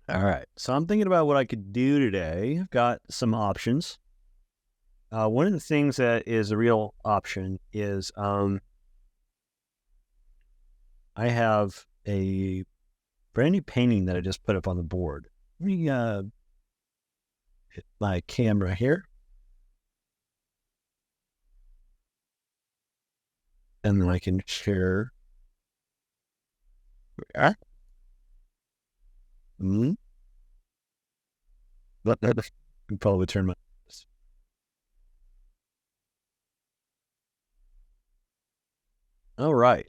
All right. So I'm thinking about what I could do today. I've got some options. One of the things that is a real option is I have a brand new painting that I just put up on the board. Let me hit my camera here, and then I can share. Mm-hmm. But I can probably turn my. All right.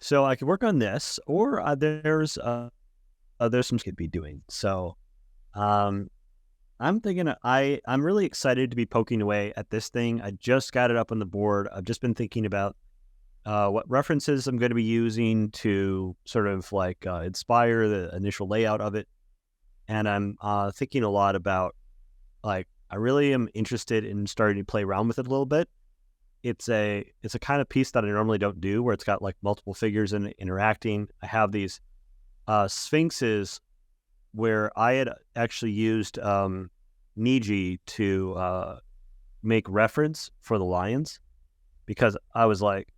So I could work on this, or there's some could be doing. So I'm thinking I'm really excited to be poking away at this thing. I just got it up on the board. I've just been thinking about what references I'm going to be using to sort of like inspire the initial layout of it. And I'm thinking a lot about like I really am interested in starting to play around with it a little bit. It's a kind of piece that I normally don't do, where it's got like multiple figures in it interacting. I have these sphinxes where I had actually used Niji to make reference for the lions, because I was like,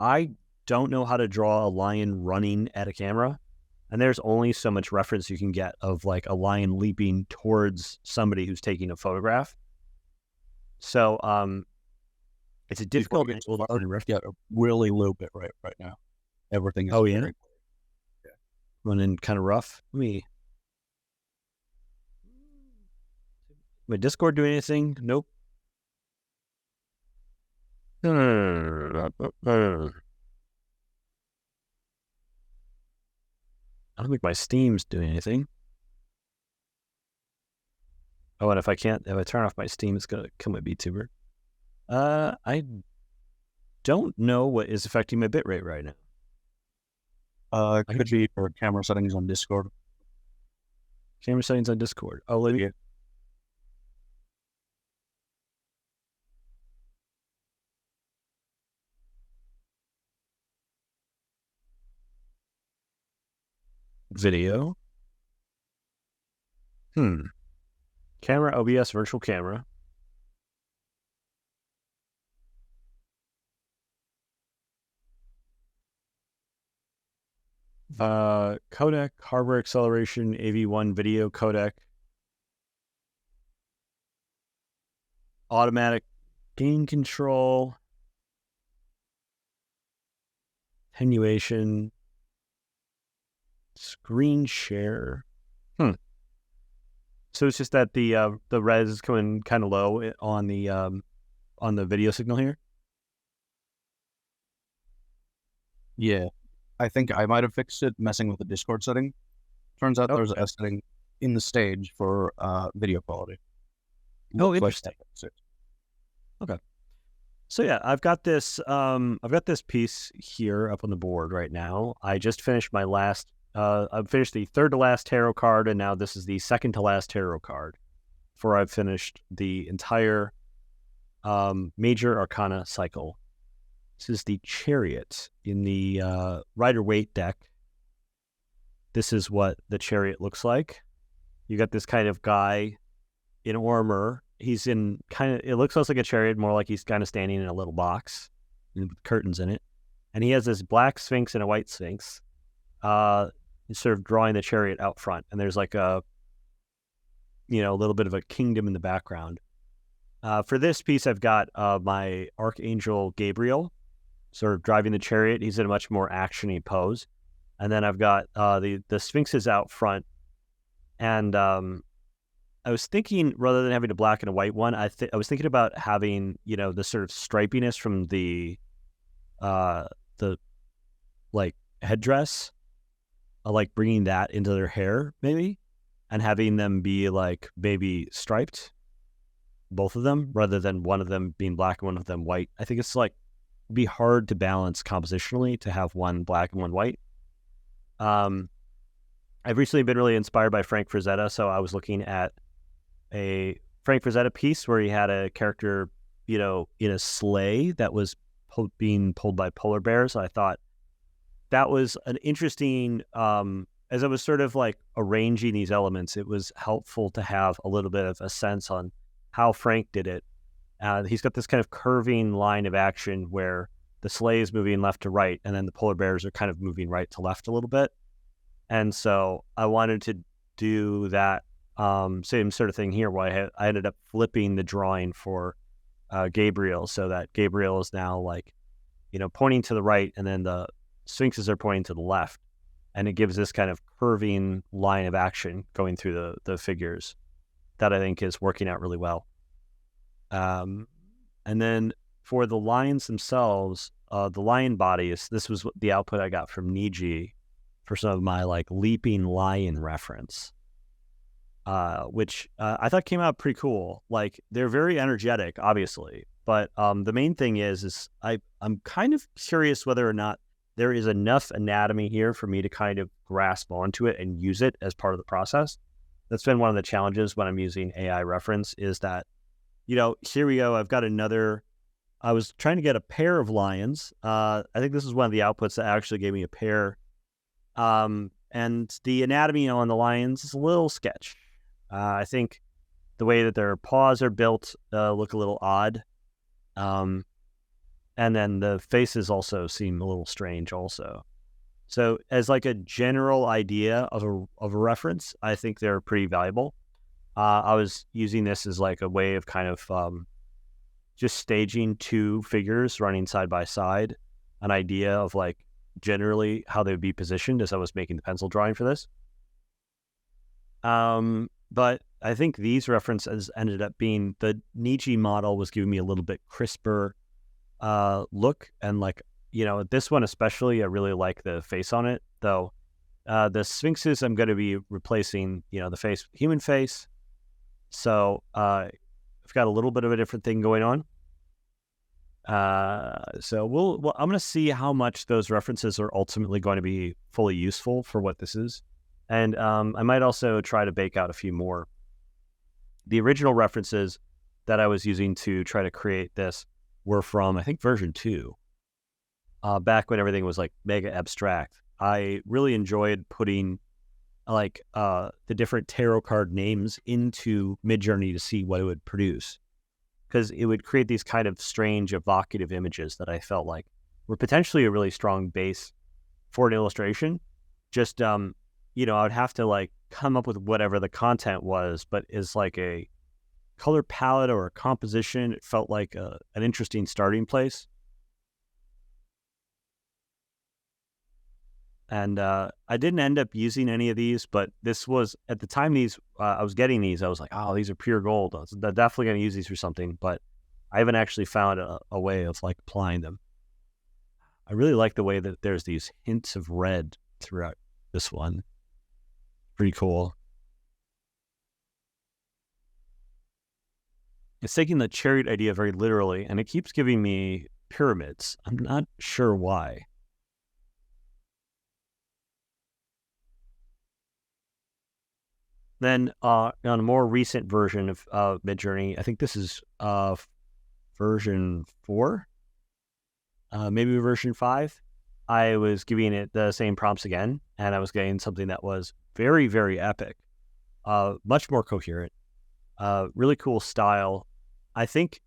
I don't know how to draw a lion running at a camera, and there's only so much reference you can get of like a lion leaping towards somebody who's taking a photograph. So it's a difficult. It's a really low bit right now. Everything is Oh yeah, very yeah. Running kind of rough. My Discord do anything? Nope. No. I don't think my Steam's doing anything. Oh, and if I turn off my Steam, it's gonna kill my VTuber. I don't know what is affecting my bitrate right now. Could be for camera settings on Discord. Camera settings on Discord. Oh, let me. Yeah. Video. Camera, OBS, virtual camera. Codec, hardware acceleration, AV1 video codec. Automatic gain control. Attenuation. Screen share. So it's just that the res is coming kind of low on the video signal here. Yeah, I think I might have fixed it messing with the Discord setting. Turns out there's a setting in the stage for video quality. Oh, interesting. Okay. So yeah, I've got this piece here up on the board right now. I just finished my last. I've finished the third to last tarot card, and now this is the second to last tarot card. For I've finished the entire major arcana cycle. This is the Chariot in the Rider-Waite deck. This is what the Chariot looks like. You got this kind of guy in armor. He's in it looks less like a chariot, more like he's kind of standing in a little box with curtains in it. And he has this black sphinx and a white sphinx. He's sort of drawing the chariot out front. And there's like a little bit of a kingdom in the background. For this piece, I've got my Archangel Gabriel sort of driving the chariot. He's in a much more action-y pose. And then I've got the sphinxes out front. And I was thinking, rather than having a black and a white one, I was thinking about having, the sort of stripiness from the like headdress, like bringing that into their hair maybe, and having them be like maybe striped, both of them, rather than one of them being black and one of them white. I think it's like be hard to balance compositionally to have one black and one white. I've recently been really inspired by Frank Frazetta, so I was looking at a Frank Frazetta piece where he had a character, in a sleigh that was being pulled by polar bears. I thought that was an interesting, as I was sort of like arranging these elements, it was helpful to have a little bit of a sense on how Frank did it. He's got this kind of curving line of action where the sleigh is moving left to right, and then the polar bears are kind of moving right to left a little bit. And so I wanted to do that same sort of thing here, where I ended up flipping the drawing for Gabriel, so that Gabriel is now like, pointing to the right, and then the sphinxes are pointing to the left. And it gives this kind of curving line of action going through the figures that I think is working out really well. And then for the lions themselves, the lion bodies, this was the output I got from Niji for some of my like leaping lion reference, which I thought came out pretty cool. Like, they're very energetic, obviously, but the main thing is I'm kind of curious whether or not there is enough anatomy here for me to kind of grasp onto it and use it as part of the process. That's been one of the challenges when I'm using AI reference, is that, here we go. I've got I was trying to get a pair of lions. I think this is one of the outputs that actually gave me a pair. And the anatomy on the lions is a little sketch. I think the way that their paws are built look a little odd. And then the faces also seem a little strange also. So as like a general idea of a reference, I think they're pretty valuable. I was using this as like a way of kind of just staging two figures running side by side, an idea of like generally how they would be positioned as I was making the pencil drawing for this. But I think these references ended up being, the Niji model was giving me a little bit crisper look, and like, this one especially, I really like the face on it, though. The sphinxes, I'm going to be replacing, the face with human face. So I've got a little bit of a different thing going on. So I'm going to see how much those references are ultimately going to be fully useful for what this is. And I might also try to bake out a few more. The original references that I was using to try to create this were from, I think, version 2, back when everything was like mega abstract. I really enjoyed putting like the different tarot card names into Midjourney to see what it would produce, because it would create these kind of strange evocative images that I felt like were potentially a really strong base for an illustration. Just I would have to like come up with whatever the content was, but is like a color palette or a composition. It felt like an interesting starting place. And I didn't end up using any of these, but this was, at the time I was getting these, I was like, oh, these are pure gold. I'm definitely going to use these for something, but I haven't actually found a way of like applying them. I really like the way that there's these hints of red throughout this one. Pretty cool. It's taking the chariot idea very literally, and it keeps giving me pyramids. I'm not sure why. Then on a more recent version of Midjourney, I think this is version 4, maybe version 5, I was giving it the same prompts again, and I was getting something that was very, very epic, much more coherent, really cool style. I think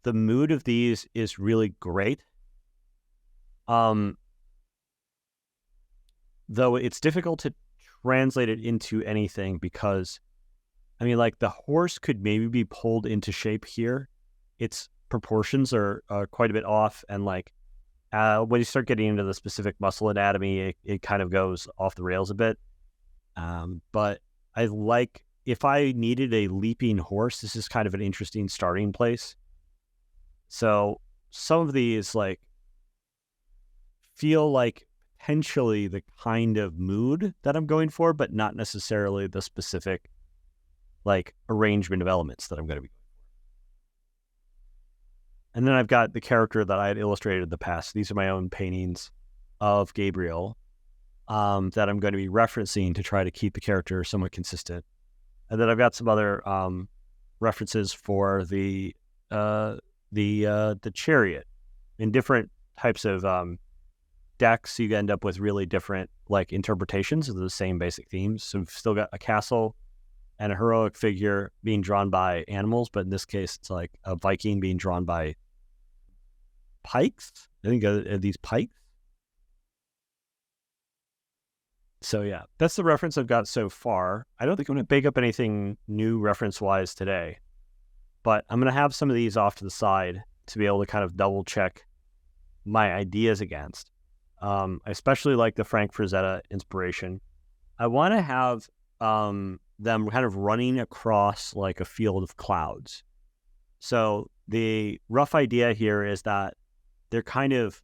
the mood of these is really great. Though it's difficult to translate it into anything, because, I mean, like, the horse could maybe be pulled into shape here. Its proportions are quite a bit off, and like, when you start getting into the specific muscle anatomy, it kind of goes off the rails a bit. But I like, if I needed a leaping horse, this is kind of an interesting starting place. So some of these like feel like potentially the kind of mood that I'm going for, but not necessarily the specific like arrangement of elements that I'm going to be going for. And then I've got the character that I had illustrated in the past. These are my own paintings of Gabriel that I'm going to be referencing to try to keep the character somewhat consistent. And then I've got some other references for the chariot in different types of decks, you end up with really different like interpretations of the same basic themes. So we've still got a castle and a heroic figure being drawn by animals, but in this case, it's like a Viking being drawn by pikes. I think these pikes. So yeah, that's the reference I've got so far. I don't think I'm going to bake up anything new reference-wise today, but I'm going to have some of these off to the side to be able to kind of double check my ideas against. I especially like the Frank Frazetta inspiration. I want to have them kind of running across like a field of clouds. So the rough idea here is that they're kind of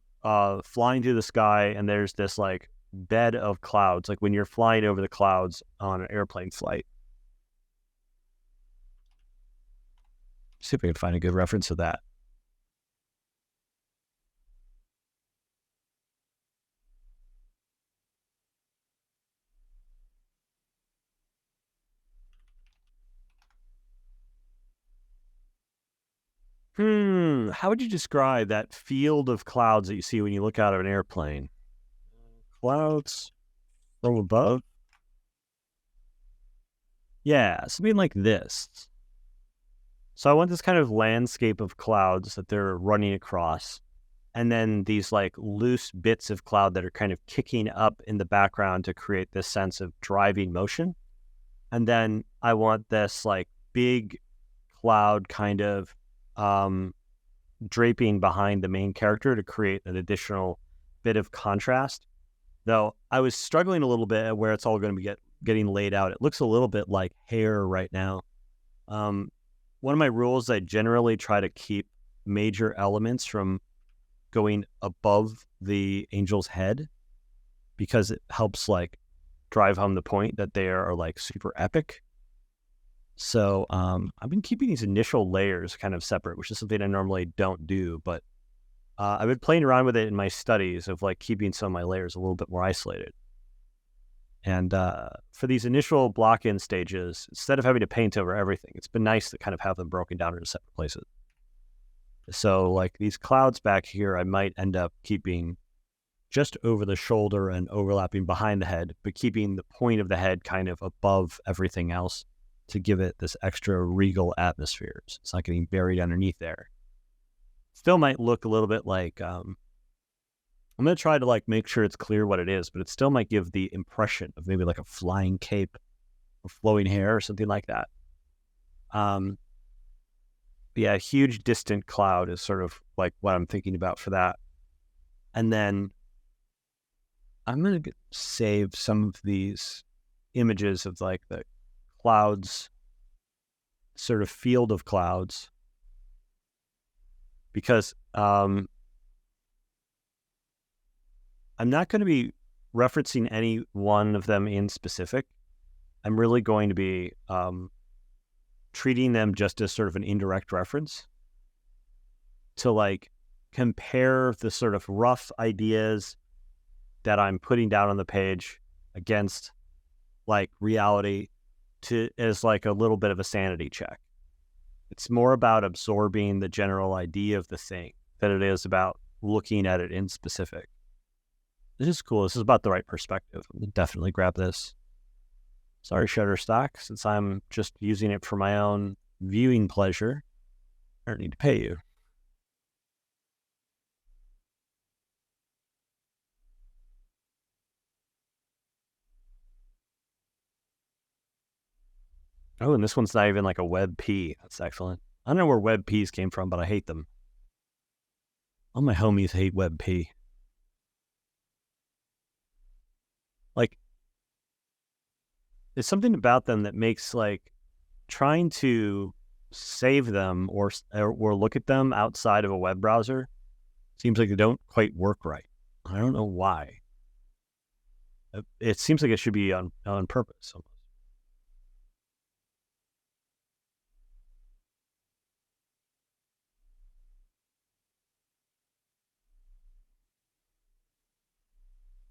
flying through the sky, and there's this like bed of clouds, like when you're flying over the clouds on an airplane flight. See if we can find a good reference of that. How would you describe that field of clouds that you see when you look out of an airplane? Clouds from above? Yeah, something like this. So I want this kind of landscape of clouds that they're running across, and then these like loose bits of cloud that are kind of kicking up in the background to create this sense of driving motion. And then I want this like big cloud kind of draping behind the main character to create an additional bit of contrast. Though I was struggling a little bit at where it's all going to be getting laid out. It looks a little bit like hair right now. One of my rules, I generally try to keep major elements from going above the angel's head, because it helps like drive home the point that they are like super epic. So I've been keeping these initial layers kind of separate, which is something I normally don't do, but I've been playing around with it in my studies of like keeping some of my layers a little bit more isolated. And for these initial block-in stages, instead of having to paint over everything, it's been nice to kind of have them broken down into separate places. So like these clouds back here, I might end up keeping just over the shoulder and overlapping behind the head, but keeping the point of the head kind of above everything else to give it this extra regal atmosphere. So it's not getting buried underneath there. Still might look a little bit like, I'm going to try to like make sure it's clear what it is, but it still might give the impression of maybe like a flying cape or flowing hair or something like that. Yeah, a huge distant cloud is sort of like what I'm thinking about for that. And then I'm going to save some of these images of like the clouds, sort of field of clouds, because I'm not going to be referencing any one of them in specific. I'm really going to be treating them just as sort of an indirect reference to like compare the sort of rough ideas that I'm putting down on the page against like reality, to as like a little bit of a sanity check. It's more about absorbing the general idea of the thing than it is about looking at it in specific. This is cool. This is about the right perspective. I'll definitely grab this. Sorry, Shutterstock, since I'm just using it for my own viewing pleasure, I don't need to pay you. Oh, and this one's not even like a web P. That's excellent. I don't know where web Ps came from, but I hate them. All my homies hate web P. Like, there's something about them that makes like trying to save them or look at them outside of a web browser seems like they don't quite work right. I don't know why. It seems like it should be on purpose almost.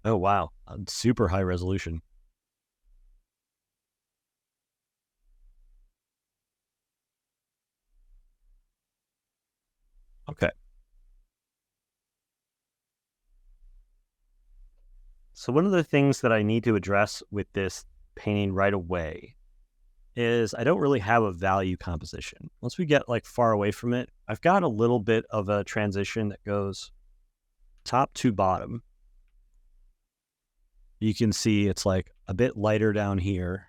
Oh, wow. Super high resolution. Okay. So one of the things that I need to address with this painting right away is I don't really have a value composition. Once we get like far away from it, I've got a little bit of a transition that goes top to bottom. You can see it's like a bit lighter down here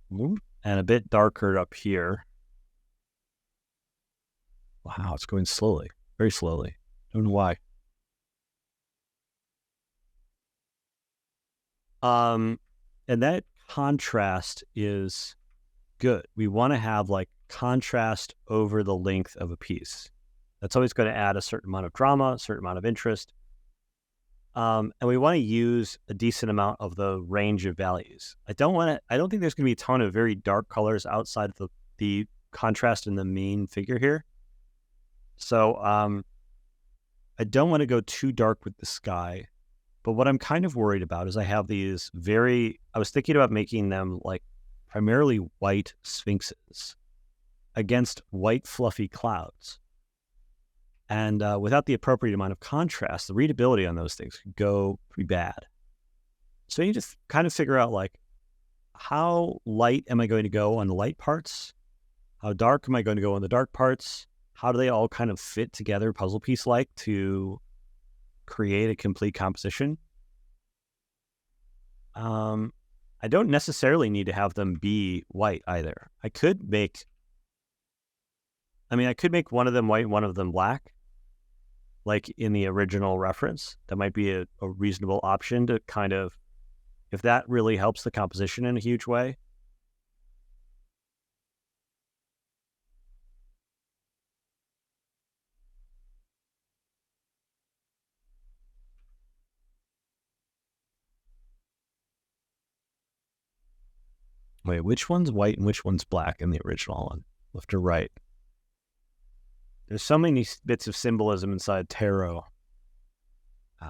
and a bit darker up here. Wow, it's going slowly, very slowly. Don't know why. And that contrast is good. We want to have like contrast over the length of a piece. That's always going to add a certain amount of drama, a certain amount of interest. And we want to use a decent amount of the range of values. I don't think there's going to be a ton of very dark colors outside of the contrast in the main figure here. So I don't want to go too dark with the sky. But what I'm kind of worried about is I have these I was thinking about making them like primarily white sphinxes against white fluffy clouds. And without the appropriate amount of contrast, the readability on those things could go pretty bad. So you just kind of figure out like, how light am I going to go on the light parts? How dark am I going to go on the dark parts? How do they all kind of fit together puzzle piece-like to create a complete composition? I don't necessarily need to have them be white either. I could make one of them white, one of them black, like in the original reference. That might be a reasonable option to kind of, if that really helps the composition in a huge way. Wait, which one's white and which one's black in the original one? Left or right? There's so many bits of symbolism inside tarot.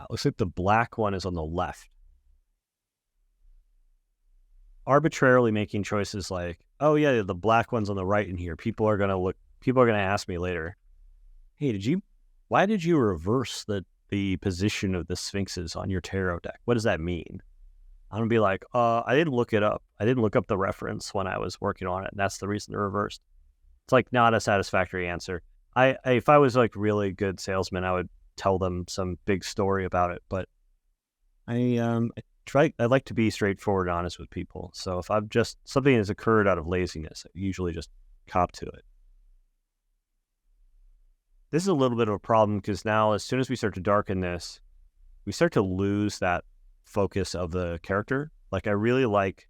Looks like the black one is on the left. Arbitrarily making choices like, oh yeah, the black one's on the right in here. People are gonna ask me later, hey, why did you reverse the position of the sphinxes on your tarot deck? What does that mean? I'm gonna be like, I didn't look it up. I didn't look up the reference when I was working on it, and that's the reason they're reversed. It's like not a satisfactory answer. If I was like really good salesman, I would tell them some big story about it. But I like to be straightforward and honest with people. So if I've just something has occurred out of laziness, I usually just cop to it. This is a little bit of a problem because now as soon as we start to darken this, we start to lose that focus of the character. Like I really like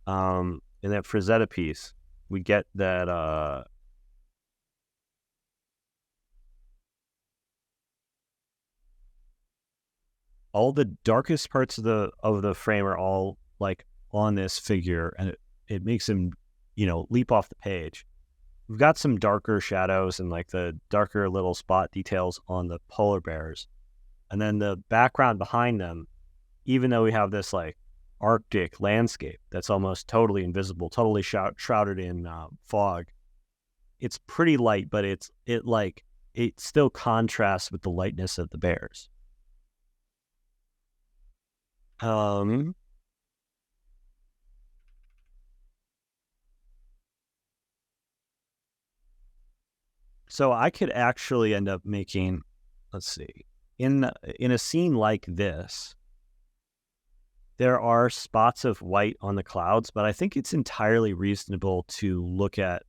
in that Frazetta piece, we get that all the darkest parts of the frame are all like on this figure, and it makes him, leap off the page. We've got some darker shadows and like the darker little spot details on the polar bears. And then the background behind them, even though we have this like Arctic landscape that's almost totally invisible, totally shrouded in fog, it's pretty light, but it still contrasts with the lightness of the bears. So I could actually end up making, let's see, in a scene like this, there are spots of white on the clouds, but I think it's entirely reasonable to look at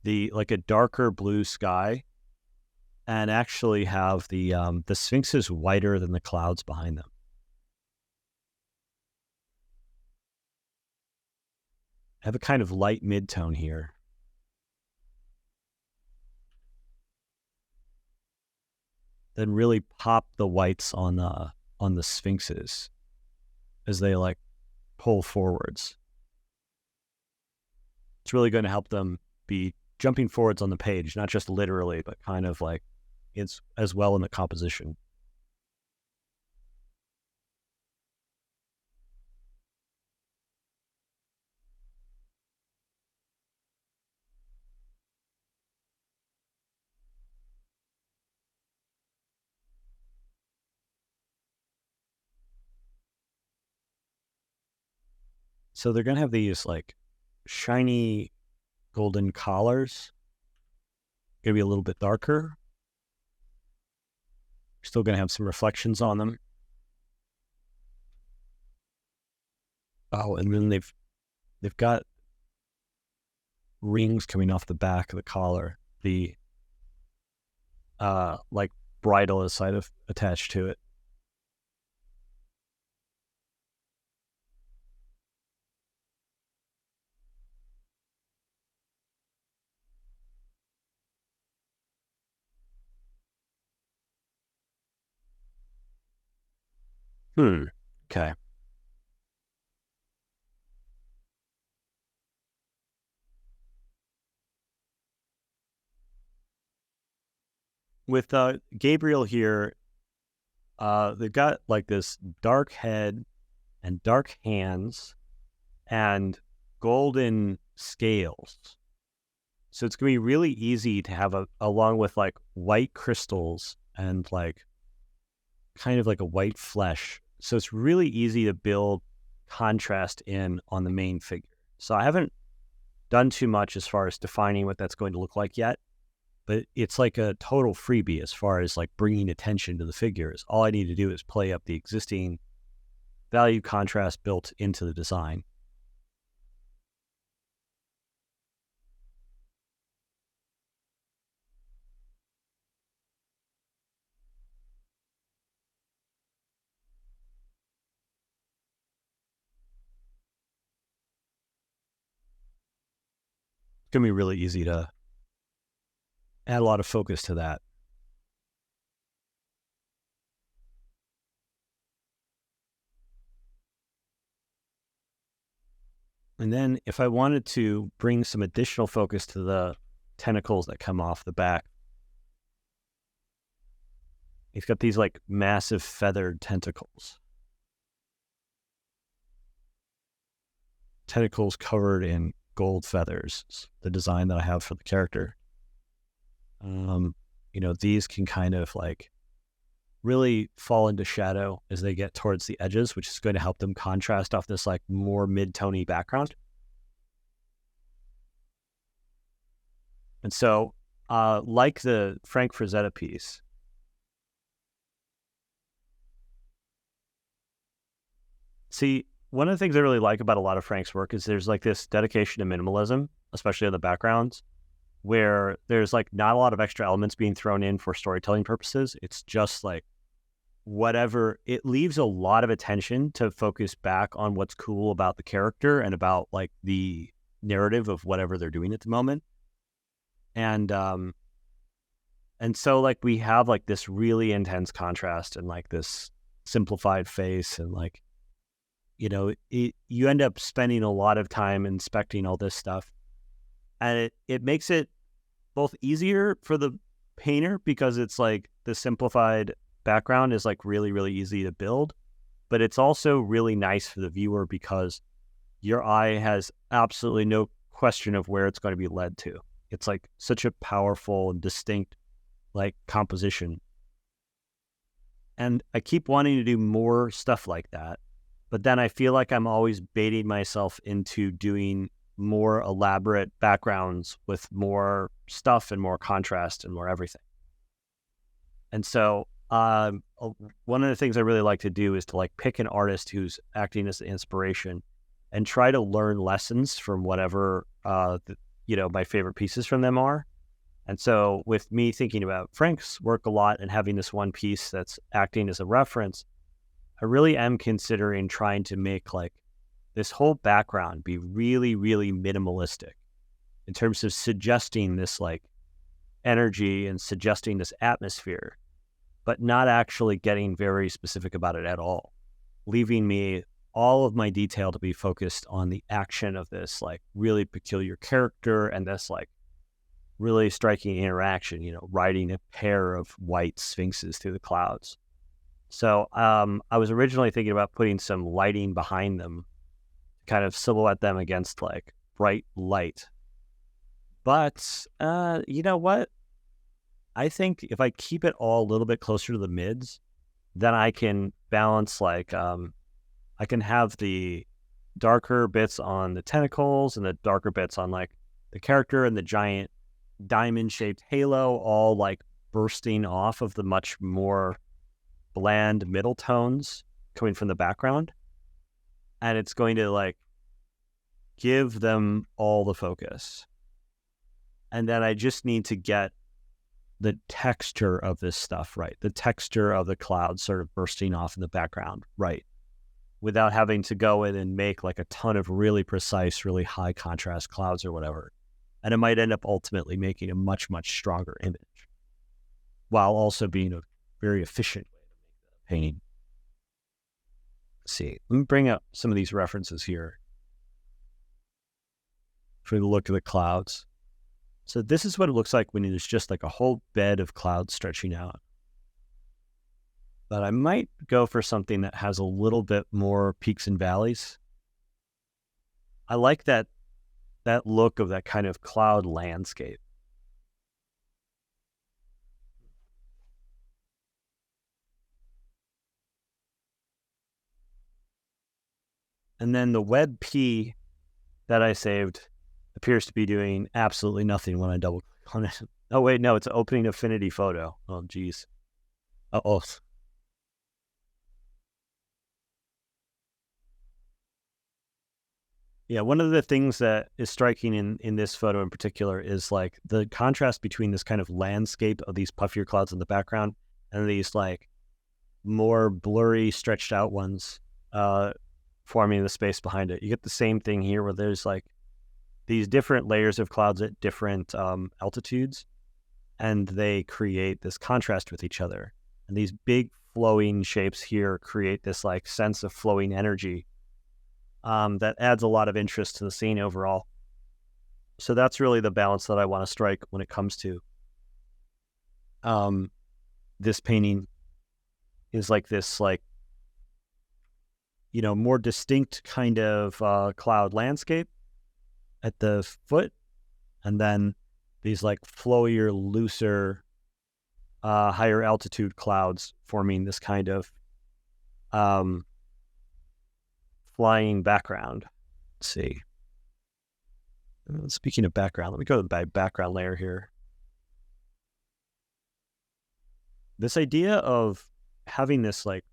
a darker blue sky and actually have the sphinxes whiter than the clouds behind them. I have a kind of light mid-tone here. Then really pop the whites on the sphinxes as they like pull forwards. It's really going to help them be jumping forwards on the page, not just literally, but kind of like it's as well in the composition. So they're going to have these like shiny golden collars. Going to be a little bit darker. Still going to have some reflections on them. Oh, and then they've got rings coming off the back of the collar. The like bridle is side of attached to it. Okay. With Gabriel here, they've got like this dark head and dark hands and golden scales. So it's going to be really easy to have along with like white crystals and like kind of like a white flesh. So it's really easy to build contrast in on the main figure. So I haven't done too much as far as defining what that's going to look like yet, but it's like a total freebie as far as like bringing attention to the figures. All I need to do is play up the existing value contrast built into the design. It's going to be really easy to add a lot of focus to that. And then if I wanted to bring some additional focus to the tentacles that come off the back, he's got these like massive feathered tentacles. Tentacles covered in gold feathers, the design that I have for the character. These can kind of like really fall into shadow as they get towards the edges, which is going to help them contrast off this like more mid-tony background. And so, like the Frank Frazetta piece, see, one of the things I really like about a lot of Frank's work is there's like this dedication to minimalism, especially on the backgrounds, where there's like not a lot of extra elements being thrown in for storytelling purposes. It's just like whatever. It leaves a lot of attention to focus back on what's cool about the character and about like the narrative of whatever they're doing at the moment. And so like we have like this really intense contrast and like this simplified face and like, you end up spending a lot of time inspecting all this stuff. And it makes it both easier for the painter because it's like the simplified background is like really, really easy to build. But it's also really nice for the viewer because your eye has absolutely no question of where it's going to be led to. It's like such a powerful and distinct like composition. And I keep wanting to do more stuff like that. But then I feel like I'm always baiting myself into doing more elaborate backgrounds with more stuff and more contrast and more everything. And so one of the things I really like to do is to like pick an artist who's acting as the inspiration and try to learn lessons from whatever, my favorite pieces from them are. And so with me thinking about Frank's work a lot and having this one piece that's acting as a reference, I really am considering trying to make like this whole background be really, really minimalistic in terms of suggesting this like energy and suggesting this atmosphere, but not actually getting very specific about it at all, leaving me all of my detail to be focused on the action of this like really peculiar character and this like really striking interaction, riding a pair of white sphinxes through the clouds. So I was originally thinking about putting some lighting behind them, kind of silhouette them against like bright light. But you know what? I think if I keep it all a little bit closer to the mids, then I can balance like I can have the darker bits on the tentacles and the darker bits on like the character and the giant diamond-shaped halo, all like bursting off of the much more bland middle tones coming from the background. And it's going to like give them all the focus. And then I just need to get the texture of this stuff right, the texture of the clouds sort of bursting off in the background right, without having to go in and make like a ton of really precise, really high contrast clouds or whatever. And it might end up ultimately making a much, much stronger image while also being a very efficient way to make the painting. Let's see, let me bring up some of these references here for the look of the clouds. So this is what it looks like when there's just like a whole bed of clouds stretching out. But I might go for something that has a little bit more peaks and valleys. I like that look of that kind of cloud landscape. And then the web P that I saved appears to be doing absolutely nothing when I double click on it. Oh, wait, no, it's opening Affinity Photo. Oh, geez. Uh-oh. Yeah, one of the things that is striking in this photo in particular is like the contrast between this kind of landscape of these puffier clouds in the background and these like more blurry, stretched out ones forming the space behind it. You get the same thing here where there's like these different layers of clouds at different altitudes, and they create this contrast with each other. And these big flowing shapes here create this like sense of flowing energy that adds a lot of interest to the scene overall. So that's really the balance that I want to strike when it comes to this painting. Is like this like, you know, more distinct kind of cloud landscape at the foot, and then these like flowier, looser, higher altitude clouds forming this kind of flying background. Let's see. Speaking of background, let me go to the background layer here. This idea of having this like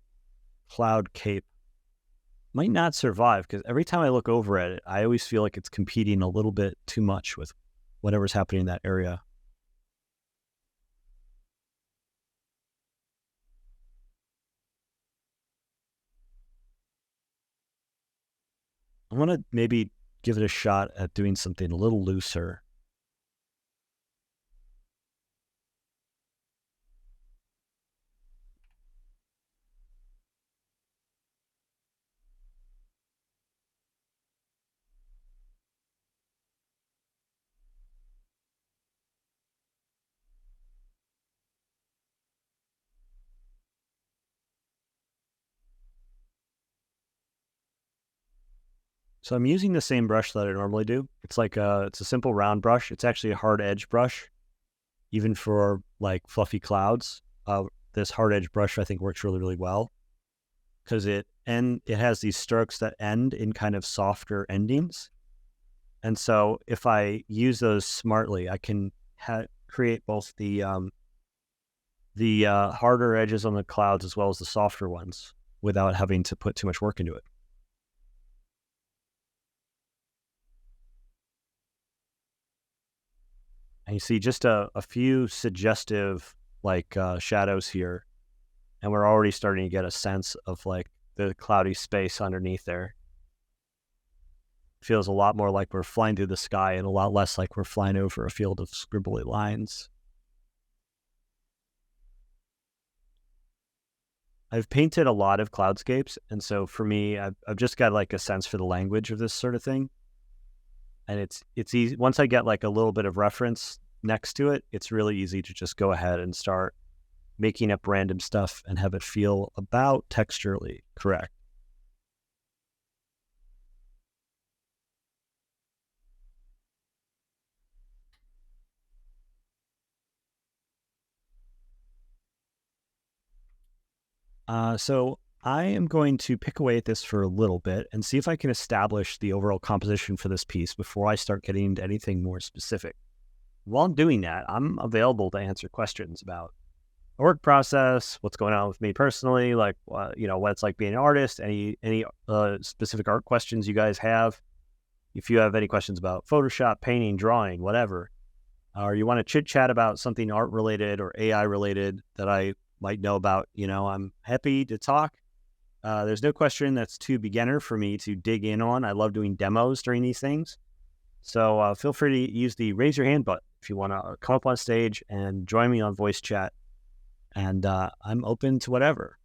cloud cape might not survive, because every time I look over at it, I always feel like it's competing a little bit too much with whatever's happening in that area. I want to maybe give it a shot at doing something a little looser. So I'm using the same brush that I normally do. It's like it's a simple round brush. It's actually a hard edge brush, even for like fluffy clouds. This hard edge brush I think works really, really well because it has these strokes that end in kind of softer endings. And so if I use those smartly, I can create both the harder edges on the clouds as well as the softer ones without having to put too much work into it. And you see just a few suggestive like shadows here, and we're already starting to get a sense of like the cloudy space underneath there. Feels a lot more like we're flying through the sky and a lot less like we're flying over a field of scribbly lines. I've painted a lot of cloudscapes, and so for me, I've just got like a sense for the language of this sort of thing. And it's easy. Once I get like a little bit of reference next to it, it's really easy to just go ahead and start making up random stuff and have it feel about texturally correct. So I am going to pick away at this for a little bit and see if I can establish the overall composition for this piece before I start getting into anything more specific. While I'm doing that, I'm available to answer questions about the work process, what's going on with me personally, like, what it's like being an artist, any specific art questions you guys have. If you have any questions about Photoshop, painting, drawing, whatever, or you want to chit chat about something art related or AI related that I might know about, I'm happy to talk. There's no question that's too beginner for me to dig in on. I love doing demos during these things. So feel free to use the raise your hand button if you want to come up on stage and join me on voice chat. And I'm open to whatever.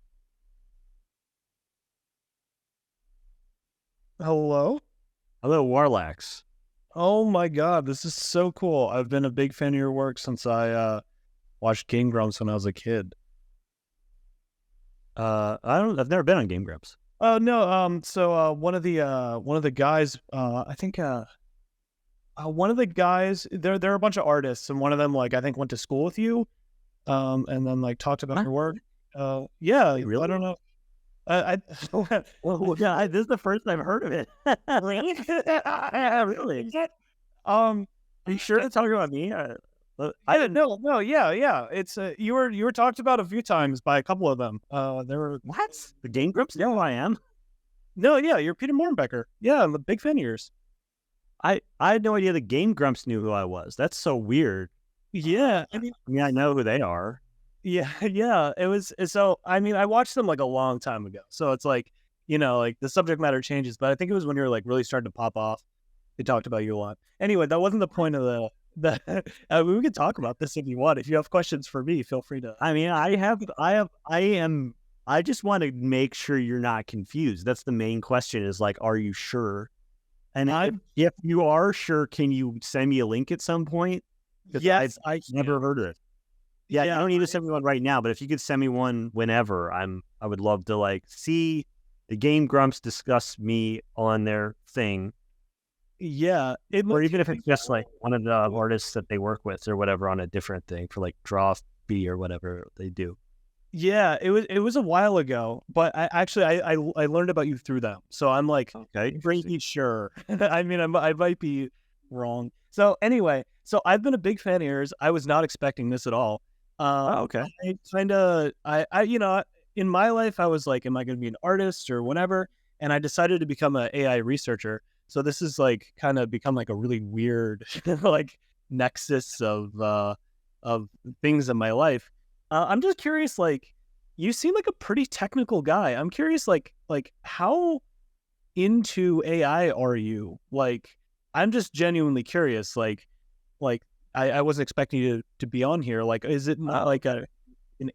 Hello? Hello, Warlax. Oh my god, this is so cool. I've been a big fan of your work since I watched Game Grumps when I was a kid. I've never been on Game Grumps. Oh no, so one of the guys, I think one of the guys, there are a bunch of artists, and one of them, like, I think went to school with you, and then, like, talked about your work. Yeah, Really? I don't know. Well, yeah, this is the first I've heard of it. Really? Are you sure to talk about me? I didn't know. No, yeah. It's you were talked about a few times by a couple of them. There were What? The Game Grumps know who I am? No, yeah, you're Peter Mohrbacher. Yeah, I'm a big fan of yours. I had no idea the Game Grumps knew who I was. That's so weird. Yeah, I mean, I know who they are. yeah. It was so. I mean, I watched them like a long time ago, so it's like, like the subject matter changes. But I think it was when you were like really starting to pop off. They talked about you a lot. Anyway, that wasn't the point of the. We can talk about this if you want. If you have questions for me, feel free to. I mean, I just want to make sure you're not confused. That's the main question is like, are you sure? And if you are sure, can you send me a link at some point? Yes, I've never heard of it. Yeah, I don't need to send me one right now, but if you could send me one whenever, I would love to like see the Game Grumps discuss me on their thing. Yeah, or even if it's just like one of the artists that they work with or whatever on a different thing for like Draw B or whatever they do. Yeah, it was a while ago, but I learned about you through them, so I'm like, okay, pretty sure. I mean, I might be wrong. So anyway, so I've been a big fan of yours. I was not expecting this at all. Okay. I in my life, I was like, am I going to be an artist or whatever? And I decided to become an AI researcher. So this is like kind of become like a really weird like nexus of things in my life. I'm just curious, like, you seem like a pretty technical guy. I'm curious, like how into AI are you? Like, I'm just genuinely curious. Like I wasn't expecting you to be on here. Like, is it not like an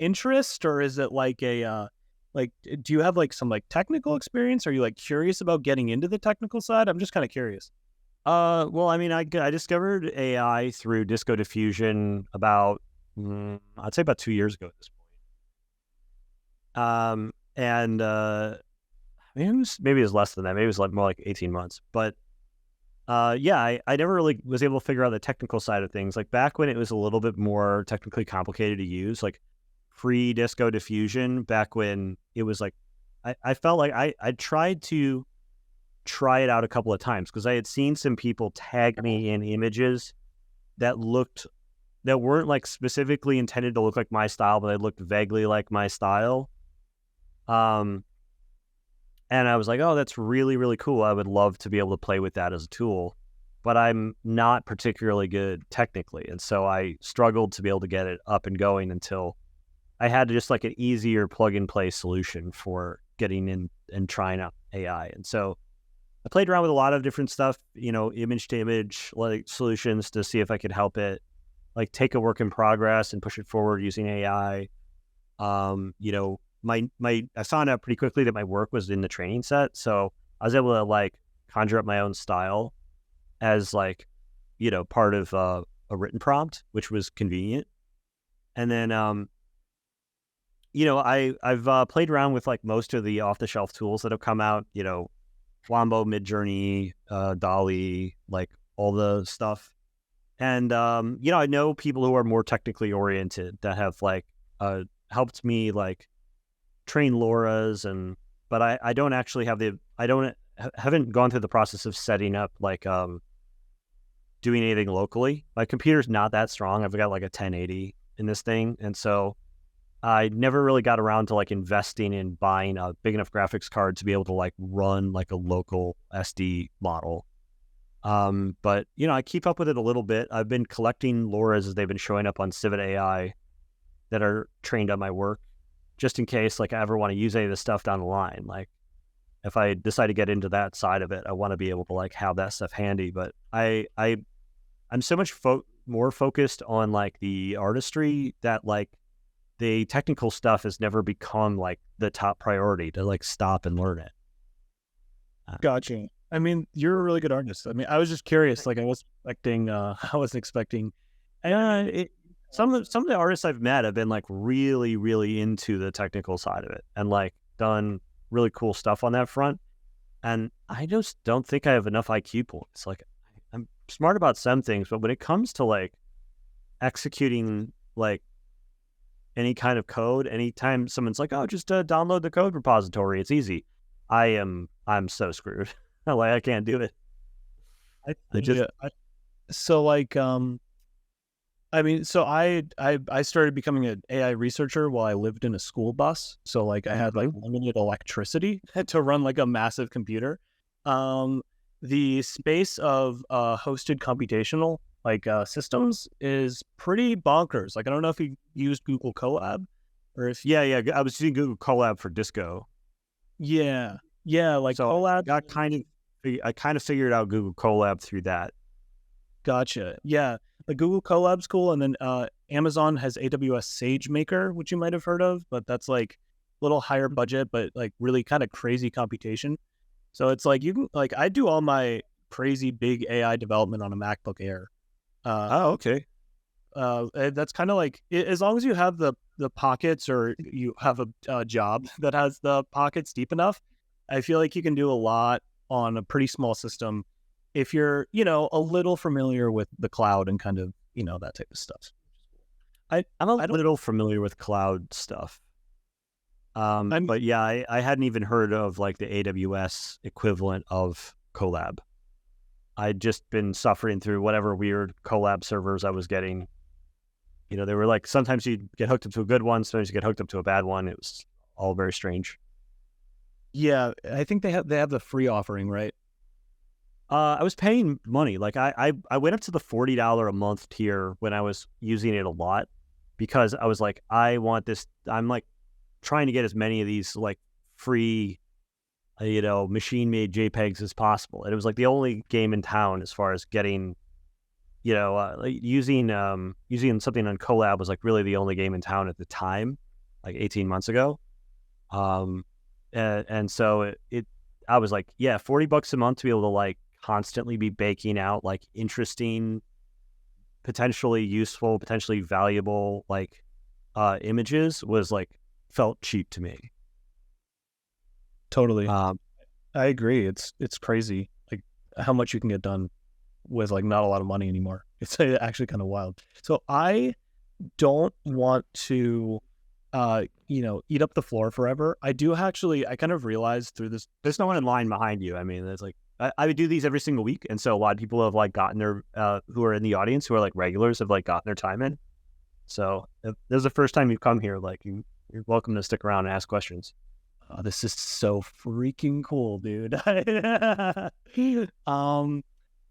interest, or is it like a like, do you have like some like technical experience? Are you like curious about getting into the technical side? I'm just kind of curious. Well, I mean, I discovered AI through Disco Diffusion about I'd say about 2 years ago at this point. And maybe it was less than that. Maybe it was like more like 18 months. But yeah, I never really was able to figure out the technical side of things. Like back when it was a little bit more technically complicated to use, like pre-Disco Diffusion, back when it was like, I felt like I tried to try it out a couple of times because I had seen some people tag me in images that weren't like specifically intended to look like my style, but they looked vaguely like my style. And I was like, oh, that's really, really cool. I would love to be able to play with that as a tool, but I'm not particularly good technically. And so I struggled to be able to get it up and going until I had just like an easier plug and play solution for getting in and trying out AI. And so I played around with a lot of different stuff, image to image like solutions to see if I could help it like take a work in progress and push it forward using AI. I found out pretty quickly that my work was in the training set. So I was able to like conjure up my own style as like, part of a written prompt, which was convenient. And then, I've played around with like most of the off the shelf tools that have come out, Flambo, Midjourney, Dolly, like all the stuff. And, I know people who are more technically oriented that have like helped me like train LoRa's but I don't actually have haven't gone through the process of setting up like doing anything locally. My computer's not that strong. I've got like a 1080 in this thing, and so I never really got around to like investing in buying a big enough graphics card to be able to like run like a local SD model. But I keep up with it a little bit. I've been collecting LoRa's as they've been showing up on Civet AI that are trained on my work, just in case like I ever want to use any of this stuff down the line. Like if I decide to get into that side of it, I want to be able to like have that stuff handy. But I'm so much more focused on like the artistry that like the technical stuff has never become like the top priority to like stop and learn it. Gotcha. I mean, you're a really good artist. I mean, I was just curious. Like, I wasn't expecting. Some of the artists I've met have been like really, really into the technical side of it and like done really cool stuff on that front. And I just don't think I have enough IQ points. Like, I'm smart about some things, but when it comes to like executing like any kind of code, anytime someone's like, "Oh, just download the code repository, it's easy," I'm so screwed. Like I can't do it. I mean, so I started becoming an AI researcher while I lived in a school bus. So like I had like limited electricity to run like a massive computer. The space of hosted computational like systems is pretty bonkers. Like I don't know if you used Google Colab or if yeah, I was using Google Colab for Disco. Yeah, like so Colab. I kind of figured out Google Colab through that. Gotcha. Yeah, the Google Colab's cool, and then Amazon has AWS SageMaker, which you might have heard of, but that's like a little higher budget, but like really kind of crazy computation. So it's like you can like I do all my crazy big AI development on a MacBook Air. Okay. That's kind of like as long as you have the pockets or you have a job that has the pockets deep enough, I feel like you can do a lot on a pretty small system if you're, a little familiar with the cloud and kind of, that type of stuff. I'm a little familiar with cloud stuff. But yeah, I hadn't even heard of like the AWS equivalent of Colab. I'd just been suffering through whatever weird Colab servers I was getting. They were like, sometimes you get hooked up to a good one, sometimes you get hooked up to a bad one. It was all very strange. Yeah, I think they have the free offering, right? I was paying money. Like I went up to the $40 a month tier when I was using it a lot because I was like, I want this. I'm like trying to get as many of these like free, machine-made JPEGs as possible. And it was like the only game in town as far as getting, using something on Colab was like really the only game in town at the time, like 18 months ago. And so I was like, yeah, $40 a month to be able to like constantly be baking out like interesting, potentially useful, potentially valuable like images was like felt cheap to me. Totally. I agree. It's crazy like how much you can get done with like not a lot of money anymore. It's actually kind of wild. So I don't want to eat up the floor forever. I kind of realized through this. There's no one in line behind you. I mean, it's like I would do these every single week, and so a lot of people have like gotten their who are in the audience who are like regulars have like gotten their time in. So if this is the first time you've come here, like you're welcome to stick around and ask questions. Oh, this is so freaking cool, dude.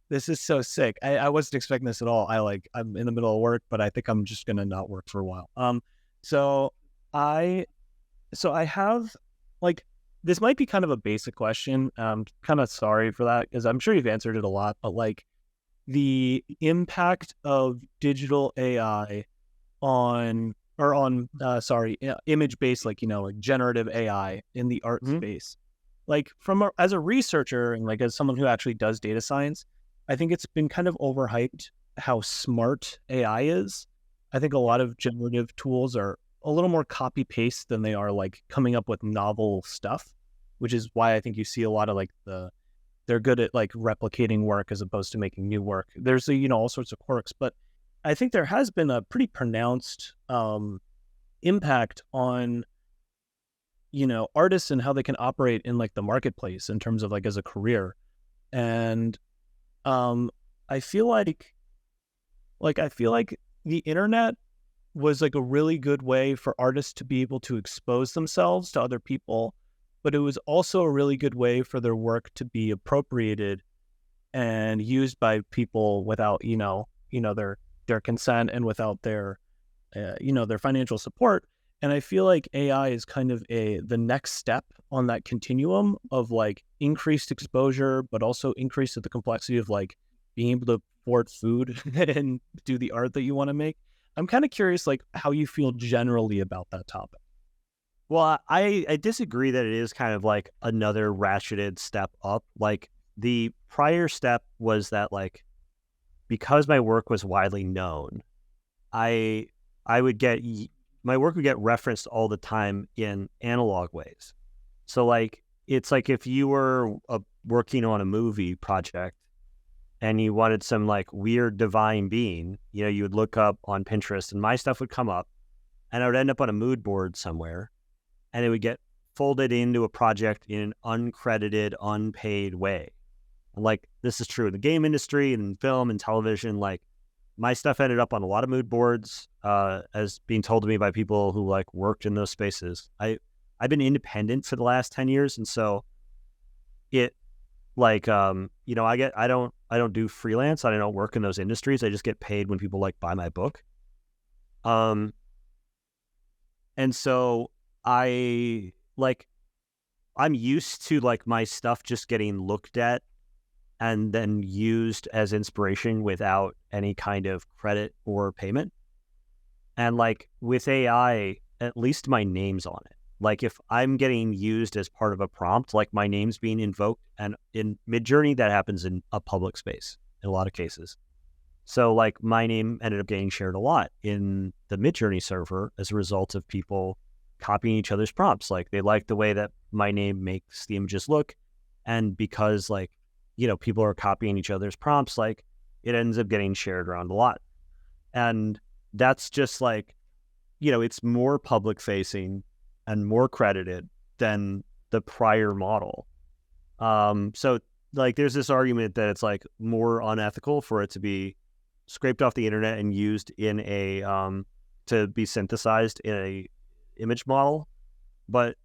This is so sick. I wasn't expecting this at all. I'm in the middle of work, but I think I'm just gonna not work for a while. So I have like, this might be kind of a basic question. I'm kind of sorry for that because I'm sure you've answered it a lot, but like the impact of digital AI on image-based, like, like generative AI in the art space. Like as a researcher and like as someone who actually does data science, I think it's been kind of overhyped how smart AI is. I think a lot of generative tools are a little more copy paste than they are like coming up with novel stuff, which is why I think you see a lot of like they're good at like replicating work as opposed to making new work. There's all sorts of quirks, but I think there has been a pretty pronounced impact on artists and how they can operate in like the marketplace in terms of like as a career. And I feel like the internet was like a really good way for artists to be able to expose themselves to other people, but it was also a really good way for their work to be appropriated and used by people without, their consent and without their, their financial support. And I feel like AI is kind of the next step on that continuum of like increased exposure, but also increase of the complexity of like being able to afford food and do the art that you want to make. I'm kind of curious, like how you feel generally about that topic. Well, I disagree that it is kind of like another ratcheted step up. Like the prior step was that like, because my work was widely known, I would get, my work would get referenced all the time in analog ways. So like, it's like if you were working on a movie project and you wanted some like weird divine being, you would look up on Pinterest and my stuff would come up and I would end up on a mood board somewhere and it would get folded into a project in an uncredited, unpaid way. And like, this is true in the game industry and film and television. Like my stuff ended up on a lot of mood boards, as being told to me by people who like worked in those spaces. I've been independent for the last 10 years. And so it like, I don't do freelance. I don't work in those industries. I just get paid when people like buy my book. And so I'm used to like my stuff just getting looked at and then used as inspiration without any kind of credit or payment. And like with AI, at least my name's on it. Like if I'm getting used as part of a prompt, like my name's being invoked, and in Midjourney, that happens in a public space in a lot of cases. So like my name ended up getting shared a lot in the Midjourney server as a result of people copying each other's prompts. Like they like the way that my name makes the images look. And because like, people are copying each other's prompts, like it ends up getting shared around a lot. And that's just like, it's more public facing and more credited than the prior model. So like there's this argument that it's like more unethical for it to be scraped off the internet and used in to be synthesized in a image model. But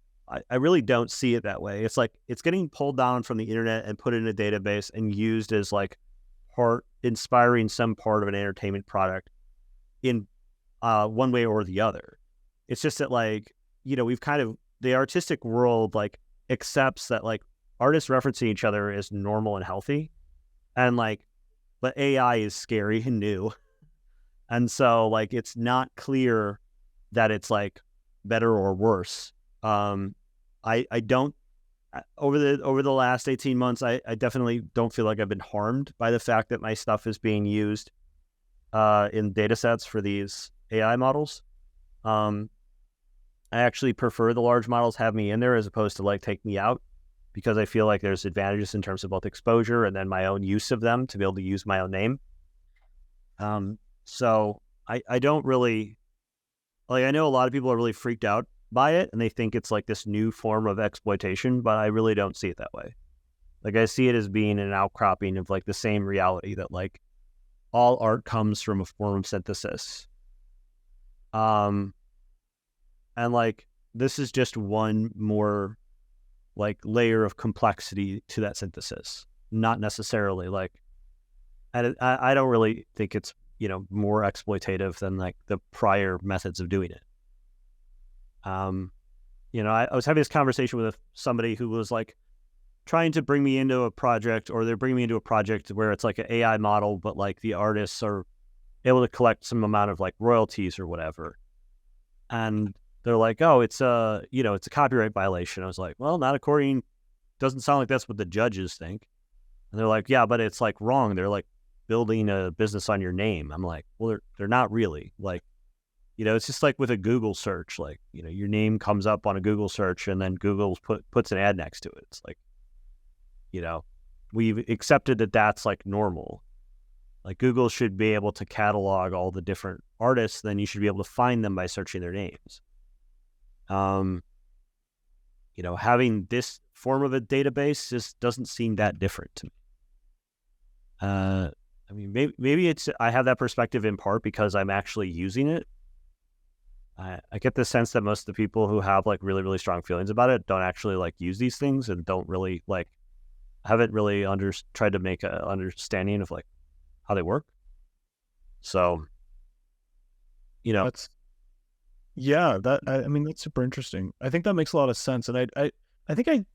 I really don't see it that way. It's like it's getting pulled down from the internet and put in a database and used as like inspiring some part of an entertainment product in one way or the other. It's just that like, we've kind of, the artistic world like accepts that like artists referencing each other is normal and healthy. And like, but AI is scary and new. And so like, it's not clear that it's like better or worse. I don't, over the last 18 months, I definitely don't feel like I've been harmed by the fact that my stuff is being used in data sets for these AI models. I actually prefer the large models have me in there as opposed to like take me out, because I feel like there's advantages in terms of both exposure and then my own use of them to be able to use my own name. So I don't really, like, I know a lot of people are really freaked out by it and they think it's like this new form of exploitation, but I really don't see it that way. Like I see it as being an outcropping of like the same reality that like all art comes from a form of synthesis. And like, this is just one more like layer of complexity to that synthesis, not necessarily like, I don't really think it's, more exploitative than like the prior methods of doing it. I was having this conversation with somebody who was like trying to bring me into a project, or they're bringing me into a project where it's like an AI model, but like the artists are able to collect some amount of like royalties or whatever. And they're like, oh, it's a copyright violation. I was like, well, not according, doesn't sound like that's what the judges think. And they're like, yeah, but it's like wrong. They're like building a business on your name. I'm like, well, they're not really. Like, it's just like with a Google search, like, your name comes up on a Google search and then Google puts an ad next to it. It's like, we've accepted that that's like normal. Like Google should be able to catalog all the different artists, then you should be able to find them by searching their names. having this form of a database just doesn't seem that different to me. I mean, maybe I have that perspective in part because I'm actually using it. I get the sense that most of the people who have like really, really strong feelings about it don't actually like use these things and don't really like, haven't really tried to make an understanding of like how they work. So, That's I mean, that's super interesting. I think that makes a lot of sense. And I think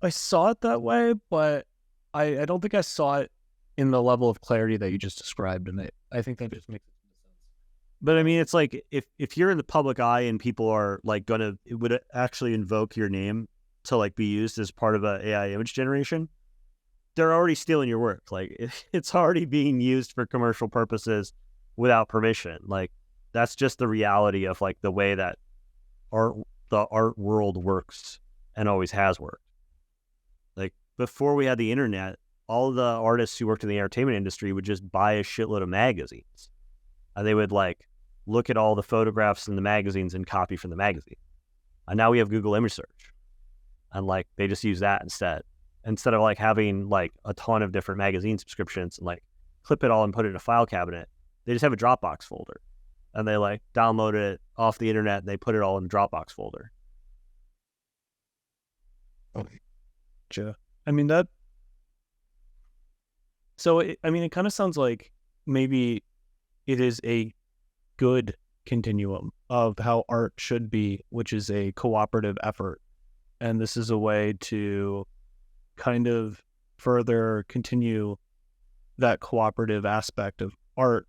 I saw it that way, but I don't think I saw it in the level of clarity that you just described. And I think that just makes sense. But I mean, it's like if you're in the public eye and people are like it would actually invoke your name to like be used as part of a AI image generation, they're already stealing your work. Like it's already being used for commercial purposes without permission. Like that's just the reality of like the way that the art world works and always has worked. Like before we had the internet, all the artists who worked in the entertainment industry would just buy a shitload of magazines. And they would like look at all the photographs in the magazines and copy from the magazine. And now we have Google image search. And like they just use that instead of like having like a ton of different magazine subscriptions and like clip it all and put it in a file cabinet. They just have a Dropbox folder and they like download it off the internet and they put it all in the Dropbox folder. Gotcha. I mean, it kind of sounds like maybe it is a good continuum of how art should be, which is a cooperative effort. And this is a way to kind of further continue that cooperative aspect of art.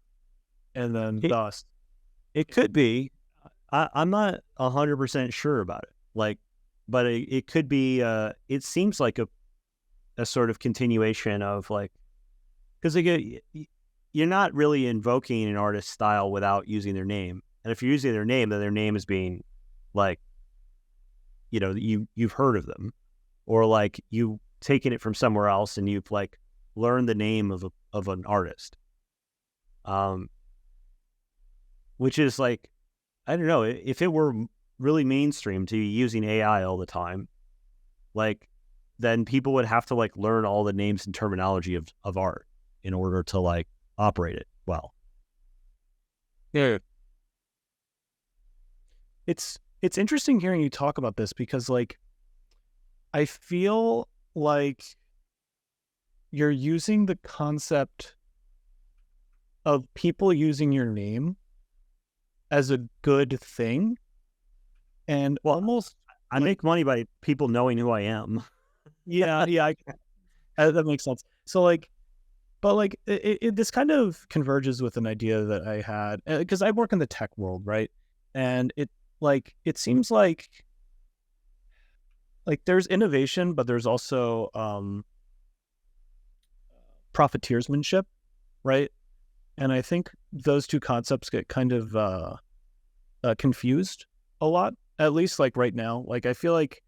And then thus. It could be. I'm not 100% sure about it. Like, but it could be, it seems like a sort of continuation of like, because you're not really invoking an artist's style without using their name. And if you're using their name, then their name is being like, you've heard of them, or like you've taken it from somewhere else and you've like learned the name of an artist. Which is like, I don't know, if it were really mainstream to be using AI all the time, like then people would have to like learn all the names and terminology of art in order to like operate it well. Yeah. It's interesting hearing you talk about this because like I feel like you're using the concept of people using your name as a good thing. And almost I make money by people knowing who I am. Yeah, that makes sense. So like, but like this kind of converges with an idea that I had because I work in the tech world, right? And it seems like there's innovation, but there's also profiteersmanship, right? And I think those two concepts get kind of confused a lot, at least like right now. Like I feel like,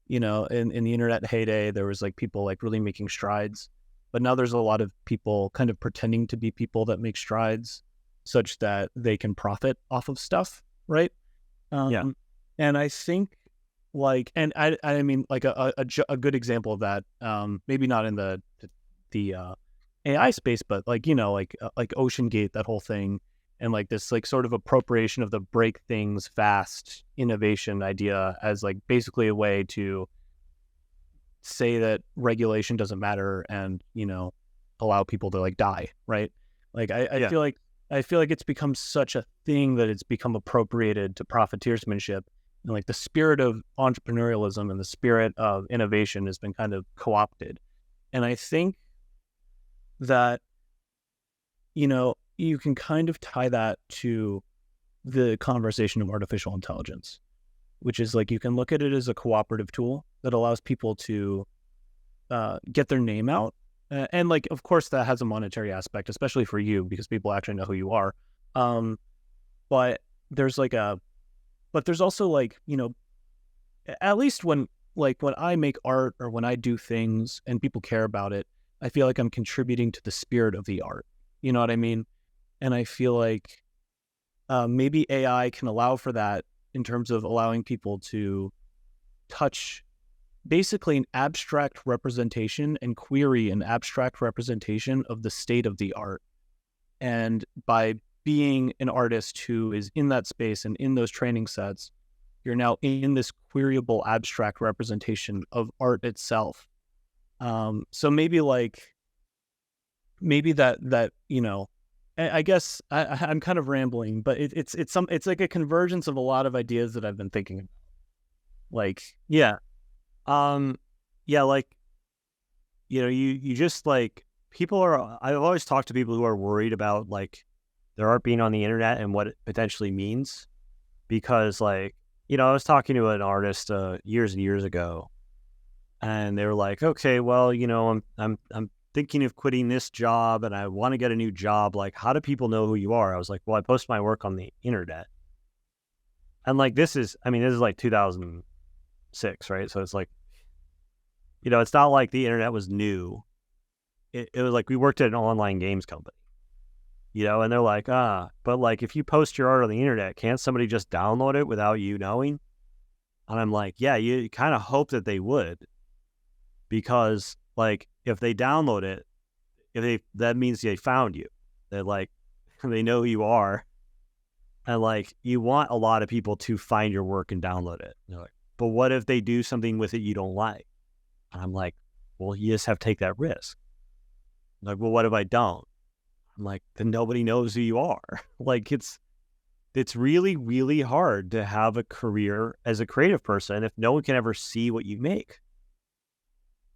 in the internet heyday, there was like people like really making strides, but now there's a lot of people kind of pretending to be people that make strides such that they can profit off of stuff, right? Yeah. And I think like, and I mean like a good example of that, maybe not in the AI space, but like, like Ocean Gate, that whole thing. And like this like sort of appropriation of the break things fast innovation idea as like basically a way to say that regulation doesn't matter and, allow people to like die. Right. Like I feel like it's become such a thing that it's become appropriated to profiteersmanship, and like the spirit of entrepreneurialism and the spirit of innovation has been kind of co-opted. And I think that, you can kind of tie that to the conversation of artificial intelligence, which is like you can look at it as a cooperative tool that allows people to get their name out. And like, of course, that has a monetary aspect, especially for you, because people actually know who you are. But there's also like, at least when I make art or when I do things and people care about it, I feel like I'm contributing to the spirit of the art. You know what I mean? And I feel like maybe AI can allow for that in terms of allowing people to touch basically an abstract representation and query an abstract representation of the state of the art. And by being an artist who is in that space and in those training sets, you're now in this queryable abstract representation of art itself. So maybe that I guess I'm kind of rambling, but it's like a convergence of a lot of ideas that I've been thinking about. Like, Yeah. Like, you just like, I've always talked to people who are worried about like their art being on the internet and what it potentially means, because like, I was talking to an artist years and years ago, and they were like, okay, well, I'm thinking of quitting this job and I want to get a new job. Like, how do people know who you are? I was like, well, I post my work on the internet. And like, this is like 2006, right? So it's like, it's not like the internet was new. It was like we worked at an online games company, and they're like, but like if you post your art on the internet, can't somebody just download it without you knowing? And I'm like, yeah, you kind of hope that they would, because like if they download it, that means they found you. They're like, they know who you are, and like you want a lot of people to find your work and download it. And they're like, but what if they do something with it you don't like? And I'm like, well, you just have to take that risk. Like, well, what if I don't? I'm like, then nobody knows who you are. Like, it's really, really hard to have a career as a creative person if no one can ever see what you make.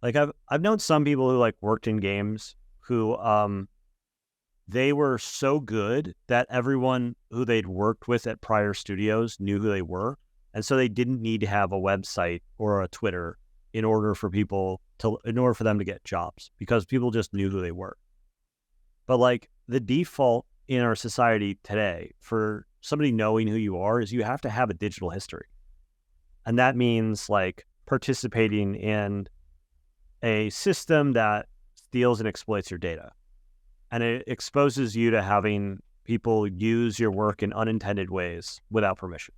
Like, I've known some people who like worked in games who they were so good that everyone who they'd worked with at prior studios knew who they were, and so they didn't need to have a website or a Twitter in order for them to get jobs, because people just knew who they were. But like the default in our society today for somebody knowing who you are is you have to have a digital history. And that means like participating in a system that steals and exploits your data. And it exposes you to having people use your work in unintended ways without permission.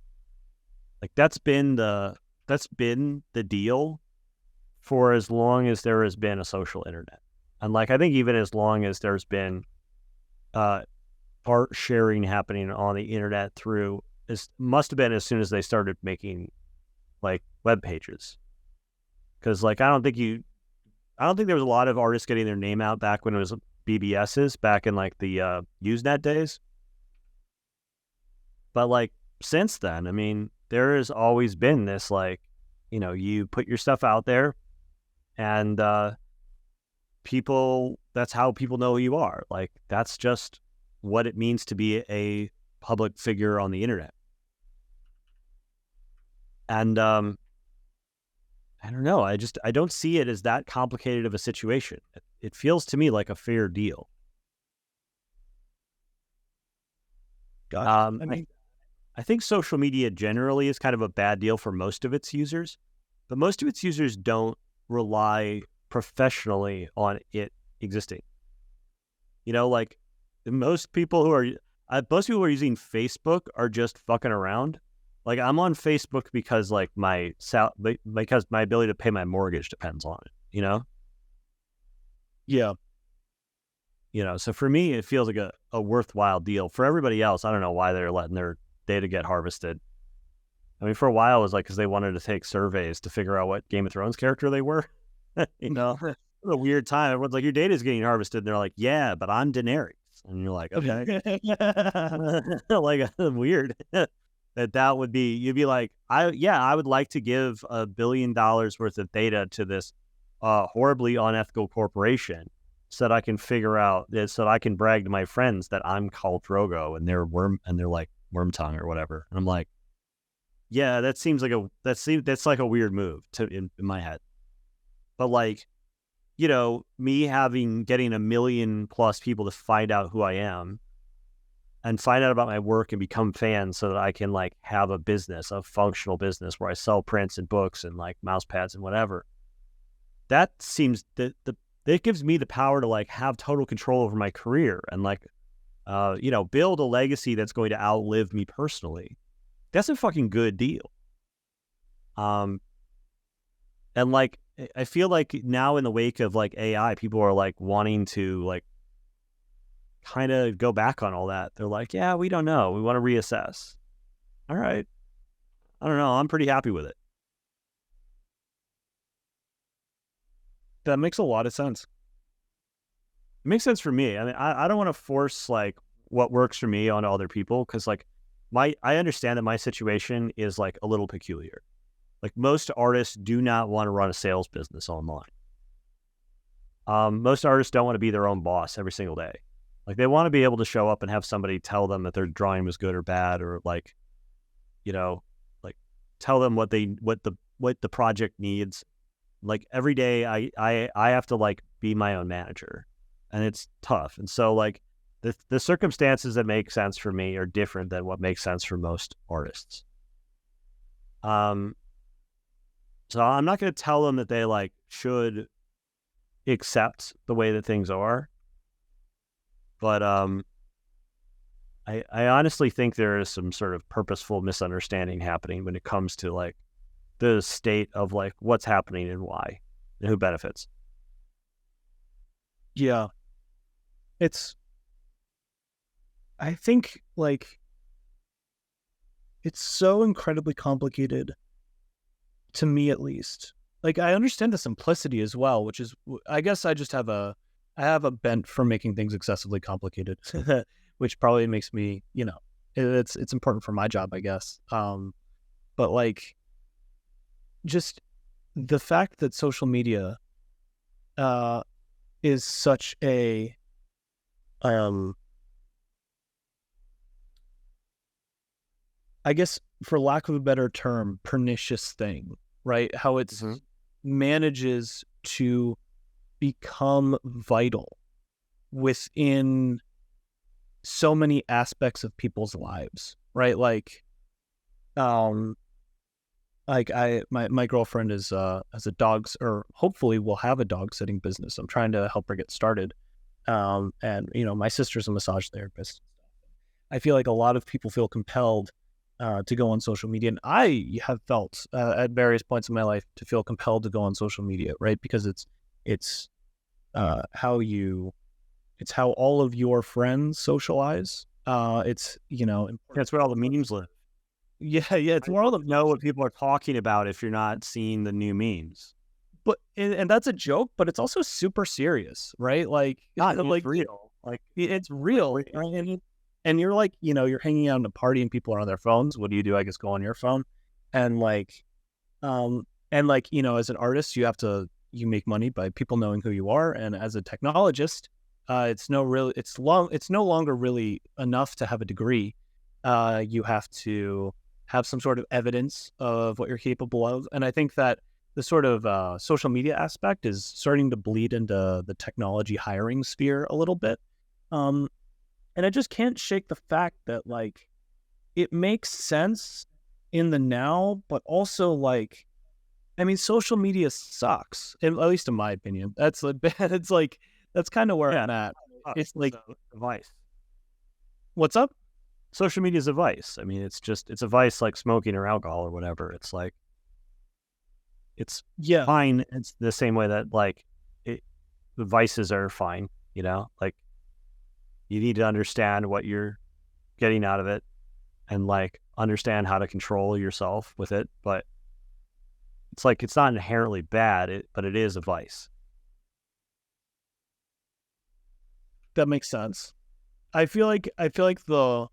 Like that's been the deal for as long as there has been a social internet. And like, I think even as long as there's been art sharing happening on the internet must have been as soon as they started making like web pages. Cause like, I don't think there was a lot of artists getting their name out back when it was BBSs back in like the Usenet days. But like since then, I mean, there has always been this like, you put your stuff out there, and that's how people know who you are. Like that's just what it means to be a public figure on the internet. And I don't know. I don't see it as that complicated of a situation. It feels to me like a fair deal. Gotcha. I think social media generally is kind of a bad deal for most of its users, but most of its users don't rely professionally on it existing. Like most people who are using Facebook are just fucking around. Like I'm on Facebook because like because my ability to pay my mortgage depends on it, yeah. So for me, it feels like a worthwhile deal. For everybody else, I don't know why they're letting their data get harvested. I mean, for a while, it was like because they wanted to take surveys to figure out what Game of Thrones character they were. It was a weird time. Everyone's like, your data is getting harvested. And they're like, yeah, but I'm Daenerys. And you're like, okay. Like, weird. that would be, you'd be like, I would like to give $1 billion worth of data to this horribly unethical corporation so that I can figure out this, so that I can brag to my friends that I'm Khal Drogo and they're like Wormtongue or whatever. And I'm like, yeah, that's like a weird move in my head. But like, me getting 1 million plus people to find out who I am and find out about my work and become fans so that I can like have a functional business where I sell prints and books and like mouse pads and whatever. That seems that gives me the power to like have total control over my career and like, build a legacy that's going to outlive me personally. That's a fucking good deal. And like, I feel like now in the wake of like AI, people are like wanting to like kind of go back on all that. They're like, yeah, we don't know. We want to reassess. All right. I don't know. I'm pretty happy with it. That makes a lot of sense. It makes sense for me. I mean, I don't want to force like what works for me onto other people, because like I understand that my situation is like a little peculiar. Like most artists do not want to run a sales business online. Most artists don't want to be their own boss every single day. Like they want to be able to show up and have somebody tell them that their drawing was good or bad, or like, you know, like tell them what the project needs. Like every day I have to like be my own manager, and it's tough. And so like the circumstances that make sense for me are different than what makes sense for most artists. So I'm not going to tell them that they like should accept the way that things are. But I honestly think there is some sort of purposeful misunderstanding happening when it comes to like the state of like what's happening and why and who benefits. Yeah. I think like it's so incredibly complicated, to me at least. Like I understand the simplicity as well, which is, I guess I have a bent for making things excessively complicated, which probably makes me, it's important for my job, I guess. But like just the fact that social media is such a I guess, for lack of a better term, pernicious thing, right? How it's manages to become vital within so many aspects of people's lives, right? Like my girlfriend has a dogs, or hopefully will have a dog sitting business. I'm trying to help her get started. And my sister's a massage therapist. I feel like a lot of people feel compelled to go on social media, and I have felt at various points in my life to feel compelled to go on social media, right? Because it's how all of your friends socialize. It's That's where all the memes live. Yeah, it's more all the know what people are talking about if you're not seeing the new memes. But and that's a joke, but it's also super serious, right? Like, like real. Like it's real, right? And you're like, you're hanging out in a party and people are on their phones. What do? I guess go on your phone, and as an artist, you make money by people knowing who you are, and as a technologist, it's no longer really enough to have a degree. You have to have some sort of evidence of what you're capable of, and I think that the sort of social media aspect is starting to bleed into the technology hiring sphere a little bit. And I just can't shake the fact that like it makes sense in the now, but also like, I mean, social media sucks, at least in my opinion. That's it's like that's kind of where I'm at. It's like a vice. What's up? Social media is a vice. I mean, it's a vice like smoking or alcohol or whatever. It's like it's fine. It's the same way that like the vices are fine. Like. You need to understand what you're getting out of it and like understand how to control yourself with it. But it's like, it's not inherently bad, but it is a vice. That makes sense. I feel like the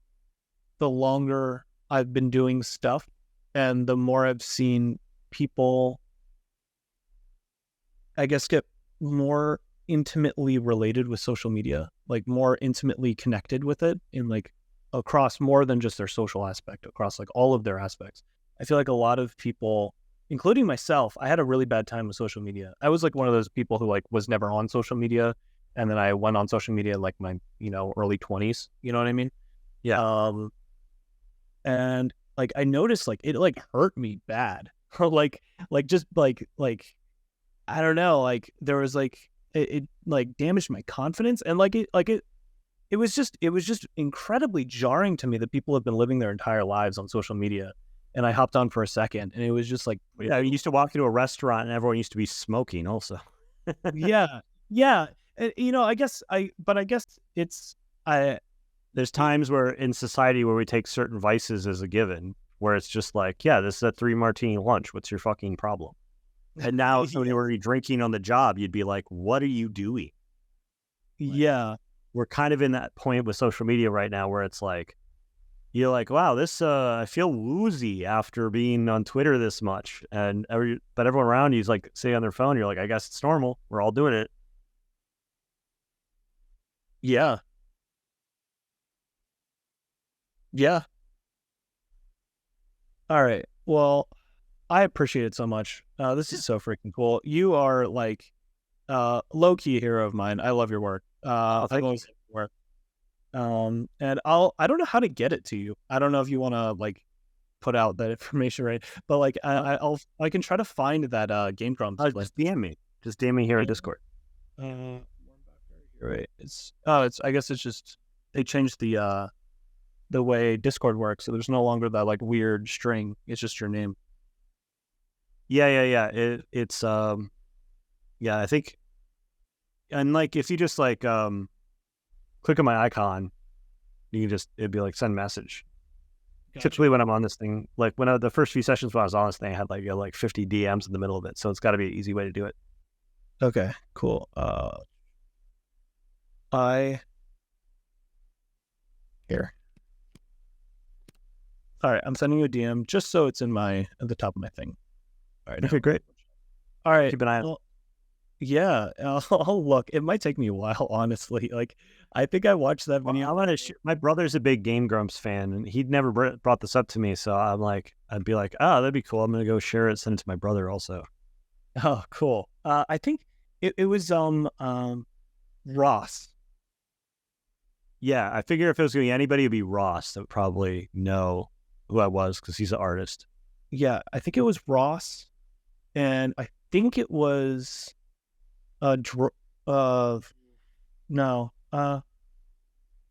longer I've been doing stuff and the more I've seen people, I guess, get more intimately related with social media, like more intimately connected with it in like across more than just their social aspect, across like all of their aspects. I feel like a lot of people, including myself, I had a really bad time with social media. I was like one of those people who like was never on social media, and then I went on social media in like my early 20s. You know what I mean? Yeah. And like I noticed like it like hurt me bad. like just like I don't know, like there was like it like damaged my confidence, and it was just incredibly jarring to me that people have been living their entire lives on social media and I hopped on for a second, and it was just like, Yeah, you used to walk into a restaurant and everyone used to be smoking also. yeah, yeah. And, I guess There's times where in society where we take certain vices as a given, where it's just like, yeah, this is a 3 martini lunch. What's your fucking problem? And now if somebody were drinking on the job, you'd be like, what are you doing? yeah, We're kind of in that point with social media right now where it's like, you're like, wow, this, I feel woozy after being on Twitter this much. But everyone around you is like sitting on their phone. You're like, I guess it's normal. We're all doing it. yeah, yeah. All right. Well, I appreciate it so much. This is so freaking cool. You are like low key hero of mine. I love your work. I've always loved your work. And I don't know how to get it to you. I don't know if you want to like put out that information, right? But like I can try to find that Game Grumps Just DM me. Just DM me here at Discord. Right. I guess it's just they changed the way Discord works, so there's no longer that like weird string. It's just your name. Yeah. It's yeah, I think, and like if you just like click on my icon, you can just, it'd be like send message. Gotcha. Typically when I'm on this thing, like when the first few sessions when I was on this thing, I had like 50 DMs in the middle of it, so it's got to be an easy way to do it. Okay, cool. Here. All right, I'm sending you a DM just so it's at the top of my thing. All right. Okay, great. All right. Keep an eye on. Well, yeah, I'll look. It might take me a while, honestly. Like, I think I watched that video. My brother's a big Game Grumps fan, and he'd never brought this up to me, so I'd be like, oh, that'd be cool. I'm gonna go share it, send it to my brother also. Oh, cool. I think it was Ross. Yeah, I figure if it was gonna be anybody, it'd be Ross that would probably know who I was because he's an artist. Yeah, I think it was Ross, and I think it was no.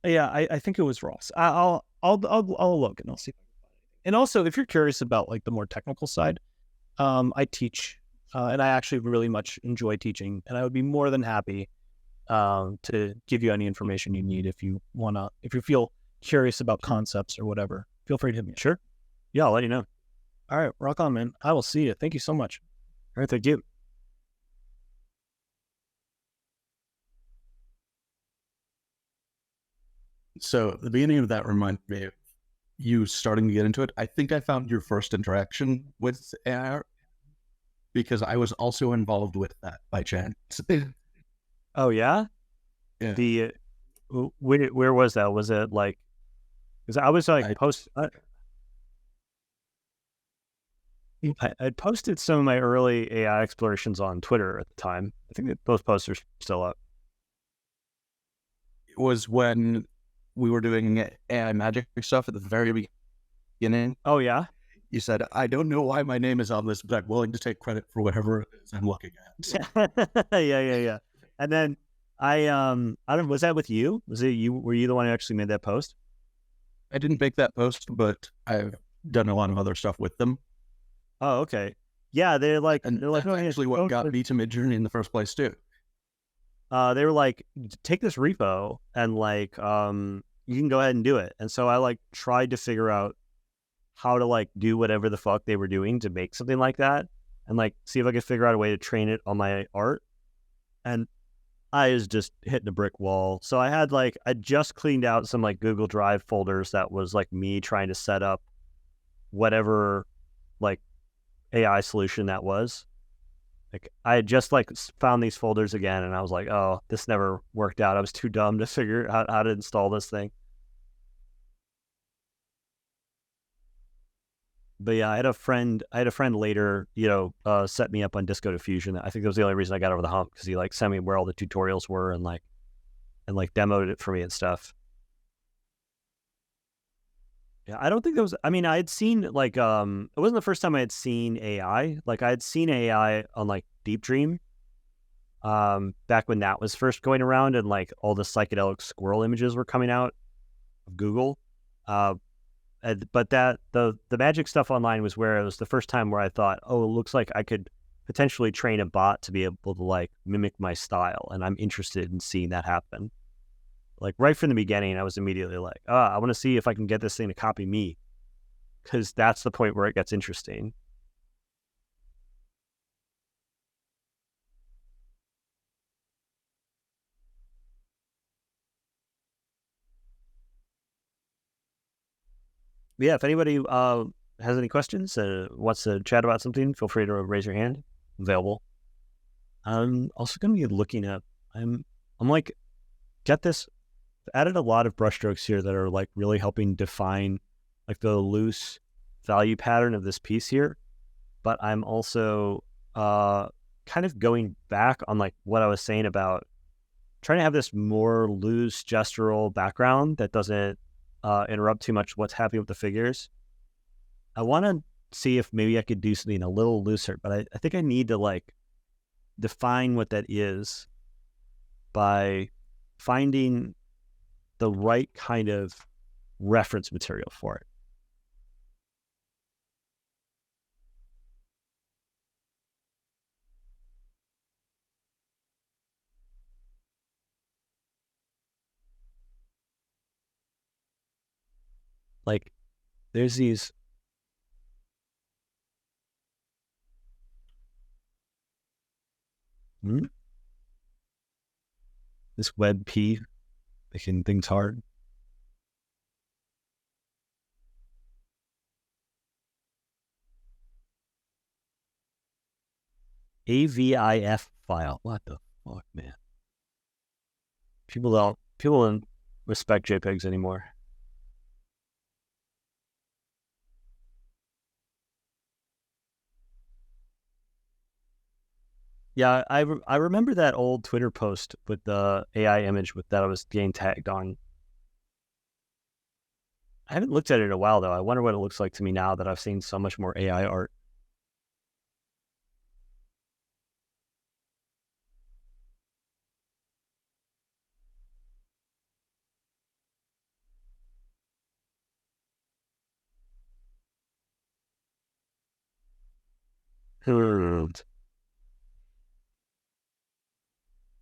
Yeah, I think it was Ross. I'll look and I'll see. And also, if you're curious about like the more technical side, I teach, and I actually really much enjoy teaching, and I would be more than happy to give you any information you need if you feel curious about concepts or whatever. Feel free to hit me. Sure. Yeah, I'll let you know. All right, rock on, man. I will see you. Thank you so much. All right, thank you. So the beginning of that reminded me of you starting to get into it. I think I found your first interaction with AI because I was also involved with that by chance. Oh yeah. Yeah. Where was that? Was it like? Because I was like I posted some of my early AI explorations on Twitter at the time. I think that those posts are still up. It was when we were doing AI magic stuff at the very beginning. Oh yeah. You said, I don't know why my name is on this, but I'm willing to take credit for whatever it is I'm looking at. Yeah. And then I don't know, was that with you? Was it you? Were you the one who actually made that post? I didn't make that post, but I've done a lot of other stuff with them. Oh, okay. Yeah, they're like actually what got me to Midjourney in the first place too. They were like, take this repo and like you can go ahead and do it. And so I like tried to figure out how to like do whatever the fuck they were doing to make something like that, and like see if I could figure out a way to train it on my art. And I was just hitting a brick wall. So I just cleaned out some like Google Drive folders that was like me trying to set up whatever like AI solution that was. Like I had just like found these folders again, and I was like, oh, this never worked out. I was too dumb to figure out how to install this thing. But yeah, I had a friend later, set me up on Disco Diffusion. I think that was the only reason I got over the hump, because he like sent me where all the tutorials were and demoed it for me and stuff. Yeah, I don't think I had seen like, it wasn't the first time I had seen AI. Like I had seen AI on like Deep Dream, back when that was first going around and like all the psychedelic squirrel images were coming out of Google. But that the magic stuff online was where it was the first time where I thought, oh, it looks like I could potentially train a bot to be able to like mimic my style, and I'm interested in seeing that happen. Like right from the beginning, I was immediately like, I want to see if I can get this thing to copy me, because that's the point where it gets interesting. But yeah, if anybody has any questions, wants to chat about something, feel free to raise your hand. Available. I'm also going to be looking at. I'm like, get this. Added a lot of brushstrokes here that are like really helping define like the loose value pattern of this piece here. But I'm also kind of going back on like what I was saying about trying to have this more loose gestural background that doesn't interrupt too much what's happening with the figures. I want to see if maybe I could do something a little looser, but I think I need to like define what that is by finding the right kind of reference material for it. Like there's these this WebP making things hard. AVIF file. What the fuck, man? People don't respect JPEGs anymore. Yeah, I remember that old Twitter post with the AI image that I was getting tagged on. I haven't looked at it in a while though. I wonder what it looks like to me now that I've seen so much more AI art.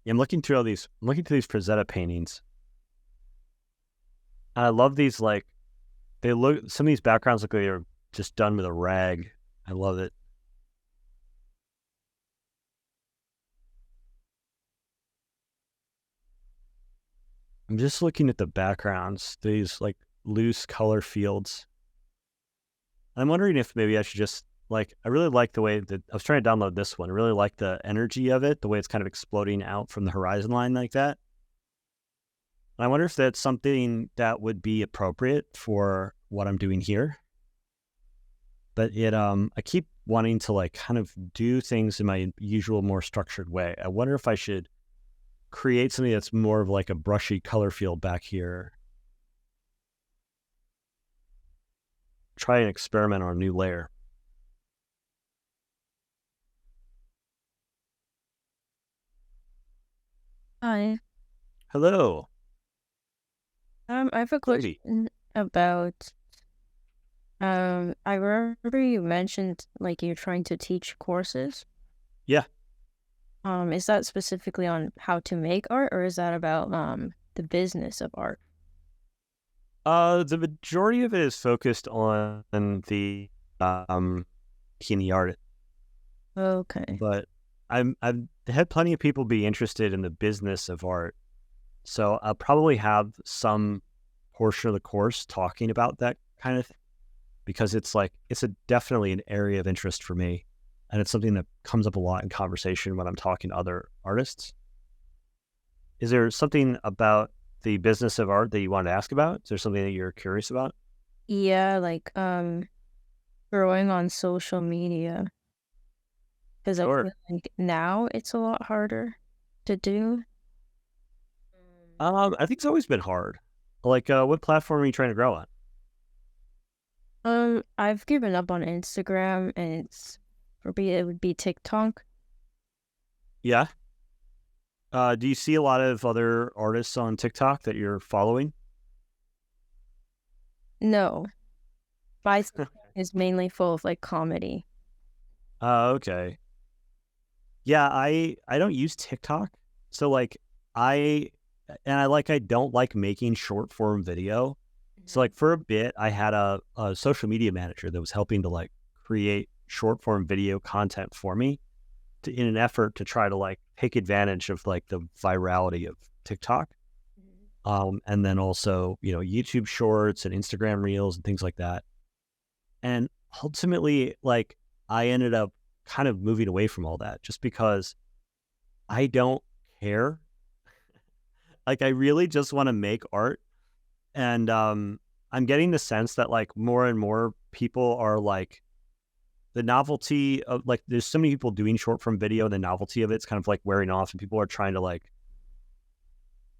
Yeah, I'm looking through these Frazetta paintings. And I love these, like, some of these backgrounds look like they're just done with a rag. I love it. I'm just looking at the backgrounds, these like loose color fields. I'm wondering if maybe I should just I really like the way that I was trying to download this one. I really like the energy of it, the way it's kind of exploding out from the horizon line like that. I wonder if that's something that would be appropriate for what I'm doing here. But I keep wanting to like kind of do things in my usual, more structured way. I wonder if I should create something that's more of like a brushy color field back here. Try and experiment on a new layer. Hi. Hello. I have a Lady. question about I remember you mentioned like you're trying to teach courses. Yeah. Is that specifically on how to make art, or is that about the business of art? The majority of it is focused on the bikini art. Okay. But I've had plenty of people be interested in the business of art. So I'll probably have some portion of the course talking about that kind of thing, because it's definitely an area of interest for me. And it's something that comes up a lot in conversation when I'm talking to other artists. Is there something about the business of art that you wanted to ask about? Is there something that you're curious about? Yeah, like growing on social media. Because I feel like now it's a lot harder to do. I think it's always been hard. Like, what platform are you trying to grow on? I've given up on Instagram, and it would be TikTok. Yeah. Do you see a lot of other artists on TikTok that you're following? No. My TikTok is mainly full of like comedy. Okay. Yeah, I don't use TikTok. So like I don't like making short form video. So like for a bit I had a social media manager that was helping to like create short form video content for me in an effort to try to like take advantage of like the virality of TikTok. And then also, YouTube shorts and Instagram reels and things like that. And ultimately, like I ended up kind of moving away from all that just because I don't care. Like I really just want to make art. And I'm getting the sense that like more and more people are like the novelty of like there's so many people doing short form video, the novelty of it's kind of like wearing off and people are trying to like,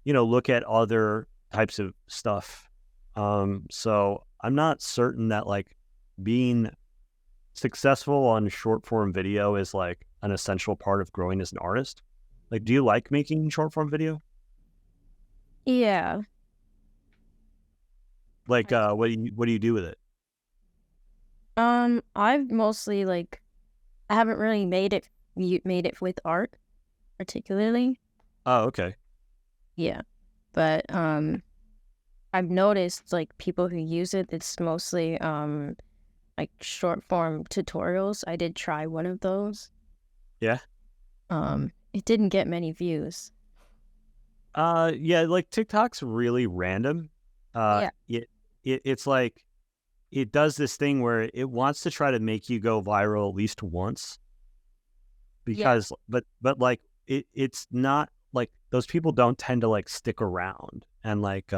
look at other types of stuff. So I'm not certain that like being successful on short form video is like an essential part of growing as an artist. Like, do you like making short form video? Yeah. Like, what do you do with it? I've mostly like I haven't really made it with art particularly. Oh, okay. Yeah. But I've noticed like people who use it, it's mostly like short form tutorials. I did try one of those. Yeah. It didn't get many views. Yeah, like TikTok's really random. Yeah. It's like it does this thing where it wants to try to make you go viral at least once. Because but like it's not like those people don't tend to like stick around and like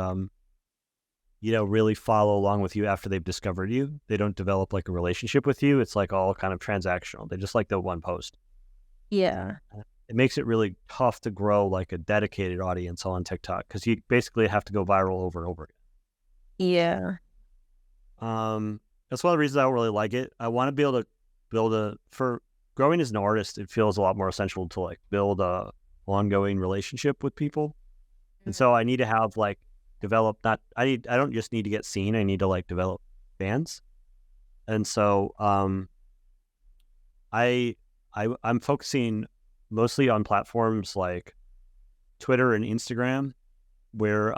really follow along with you after they've discovered you. They don't develop like a relationship with you. It's like all kind of transactional. They just like the one post. Yeah. It makes it really tough to grow like a dedicated audience on TikTok because you basically have to go viral over and over again. Yeah. That's one of the reasons I don't really like it. I want to be able to for growing as an artist, it feels a lot more essential to like build a ongoing relationship with people. And so I need to have like I don't just need to get seen. I need to like develop fans. And so, I'm focusing mostly on platforms like Twitter and Instagram, where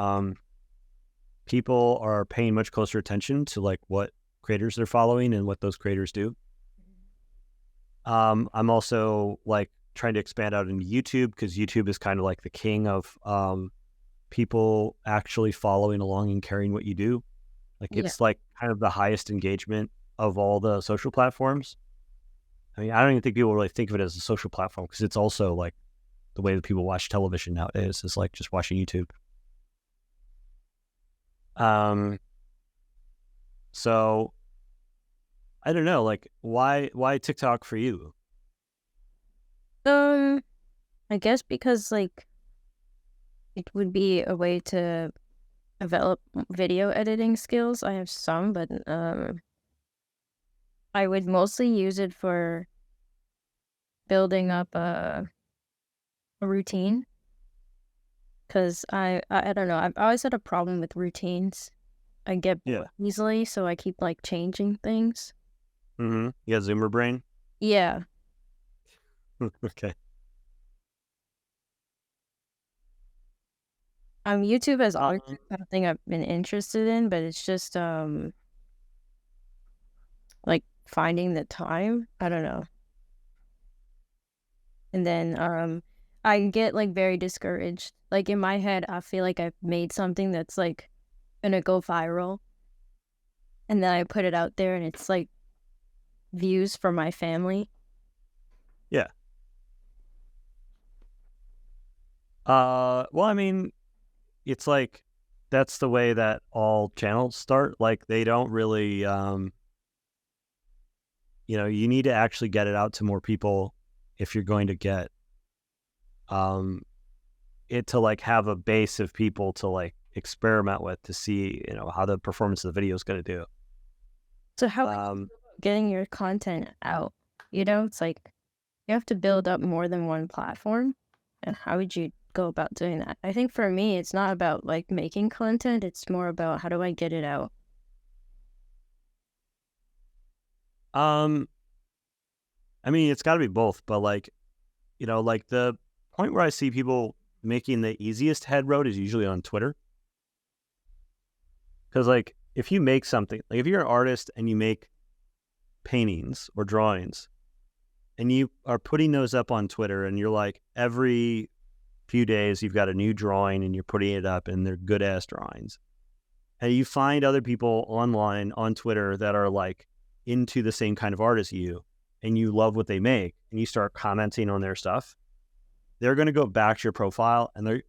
people are paying much closer attention to like what creators they're following and what those creators do. I'm also like trying to expand out into YouTube because YouTube is kind of like the king of people actually following along and caring what you do. Like it's like kind of the highest engagement of all the social platforms. I mean, I don't even think people really think of it as a social platform because it's also like the way that people watch television nowadays is like just watching YouTube. So I don't know, like why TikTok for you? I guess because like it would be a way to develop video editing skills. I have some, but I would mostly use it for building up a routine. Because I don't know, I've always had a problem with routines. I get bored easily, so I keep like changing things. Mm-hmm. You got Zoomer brain? Yeah. Okay. YouTube has always been something I've been interested in, but it's just like finding the time. I don't know. And then I get like very discouraged. Like in my head, I feel like I've made something that's like gonna go viral, and then I put it out there, and it's like views for my family. Yeah. Well, I mean, it's like that's the way that all channels start. Like they don't really, you need to actually get it out to more people if you're going to get it to like have a base of people to like experiment with to see, how the performance of the video is going to do. So how getting your content out? It's like you have to build up more than one platform. And how would you go about doing that? I think for me, it's not about like making content. It's more about how do I get it out? I mean, it's got to be both, but like, like the point where I see people making the easiest head road is usually on Twitter. Because like, if you make something, like if you're an artist and you make paintings or drawings and you are putting those up on Twitter and you're like, every few days you've got a new drawing and you're putting it up and they're good ass drawings. And you find other people online on Twitter that are like into the same kind of art as you, and you love what they make, and you start commenting on their stuff, they're going to go back to your profile, and they're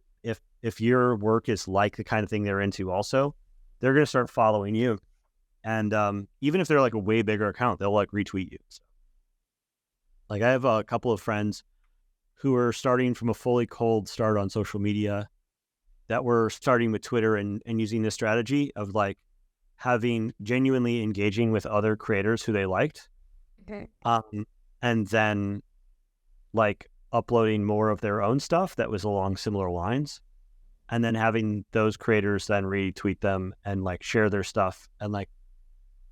if your work is like the kind of thing they're into also, they're going to start following you. And even if they're like a way bigger account, they'll like retweet you. So, like I have a couple of friends who are starting from a fully cold start on social media that were starting with Twitter and using this strategy of like having genuinely engaging with other creators who they liked. Okay. And then like uploading more of their own stuff that was along similar lines, and then having those creators then retweet them and like share their stuff. And like,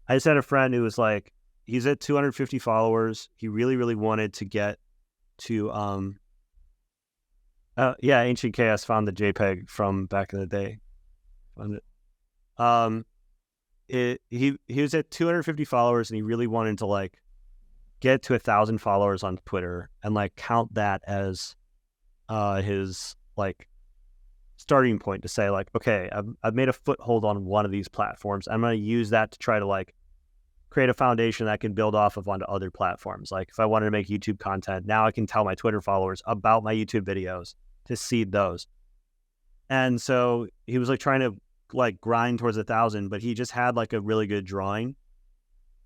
I just had a friend who was like, he's at 250 followers. He really, really wanted to get to, Ancient Chaos found the JPEG from back in the day. Found it. He was at 250 followers and he really wanted to like get to 1,000 followers on Twitter and like count that as his like starting point to say like, okay, I've made a foothold on one of these platforms. I'm going to use that to try to like create a foundation that I can build off of onto other platforms. Like if I wanted to make YouTube content, now I can tell my Twitter followers about my YouTube videos to seed those. And so he was like trying to like grind towards 1,000, but he just had like a really good drawing.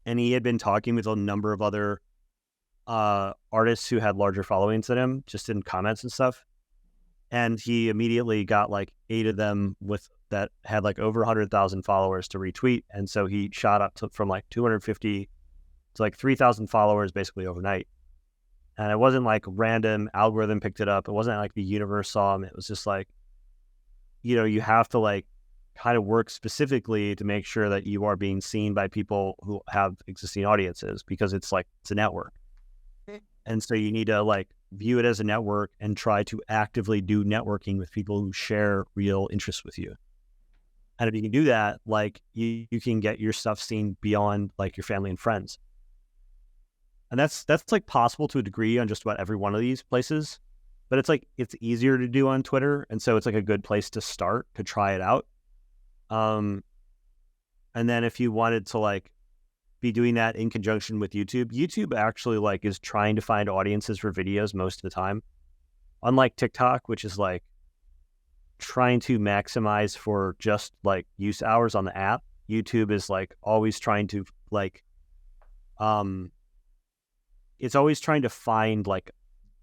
And he had been talking with a number of other artists who had larger followings than him, just in comments and stuff. And he immediately got like 8 of them with that had like over 100,000 followers to retweet. And so he shot up from like 250 to like 3,000 followers basically overnight. And it wasn't like random algorithm picked it up. It wasn't like the universe saw him. It was just like, you have to like kind of work specifically to make sure that you are being seen by people who have existing audiences, because it's like, it's a network. And so you need to like view it as a network and try to actively do networking with people who share real interests with you. And if you can do that, like you can get your stuff seen beyond like your family and friends. And that's like possible to a degree on just about every one of these places, but it's like, it's easier to do on Twitter. And so it's like a good place to start to try it out. And then if you wanted to like be doing that in conjunction with YouTube actually like is trying to find audiences for videos most of the time. Unlike TikTok, which is like trying to maximize for just like use hours on the app, YouTube is like always trying to like, it's always trying to find like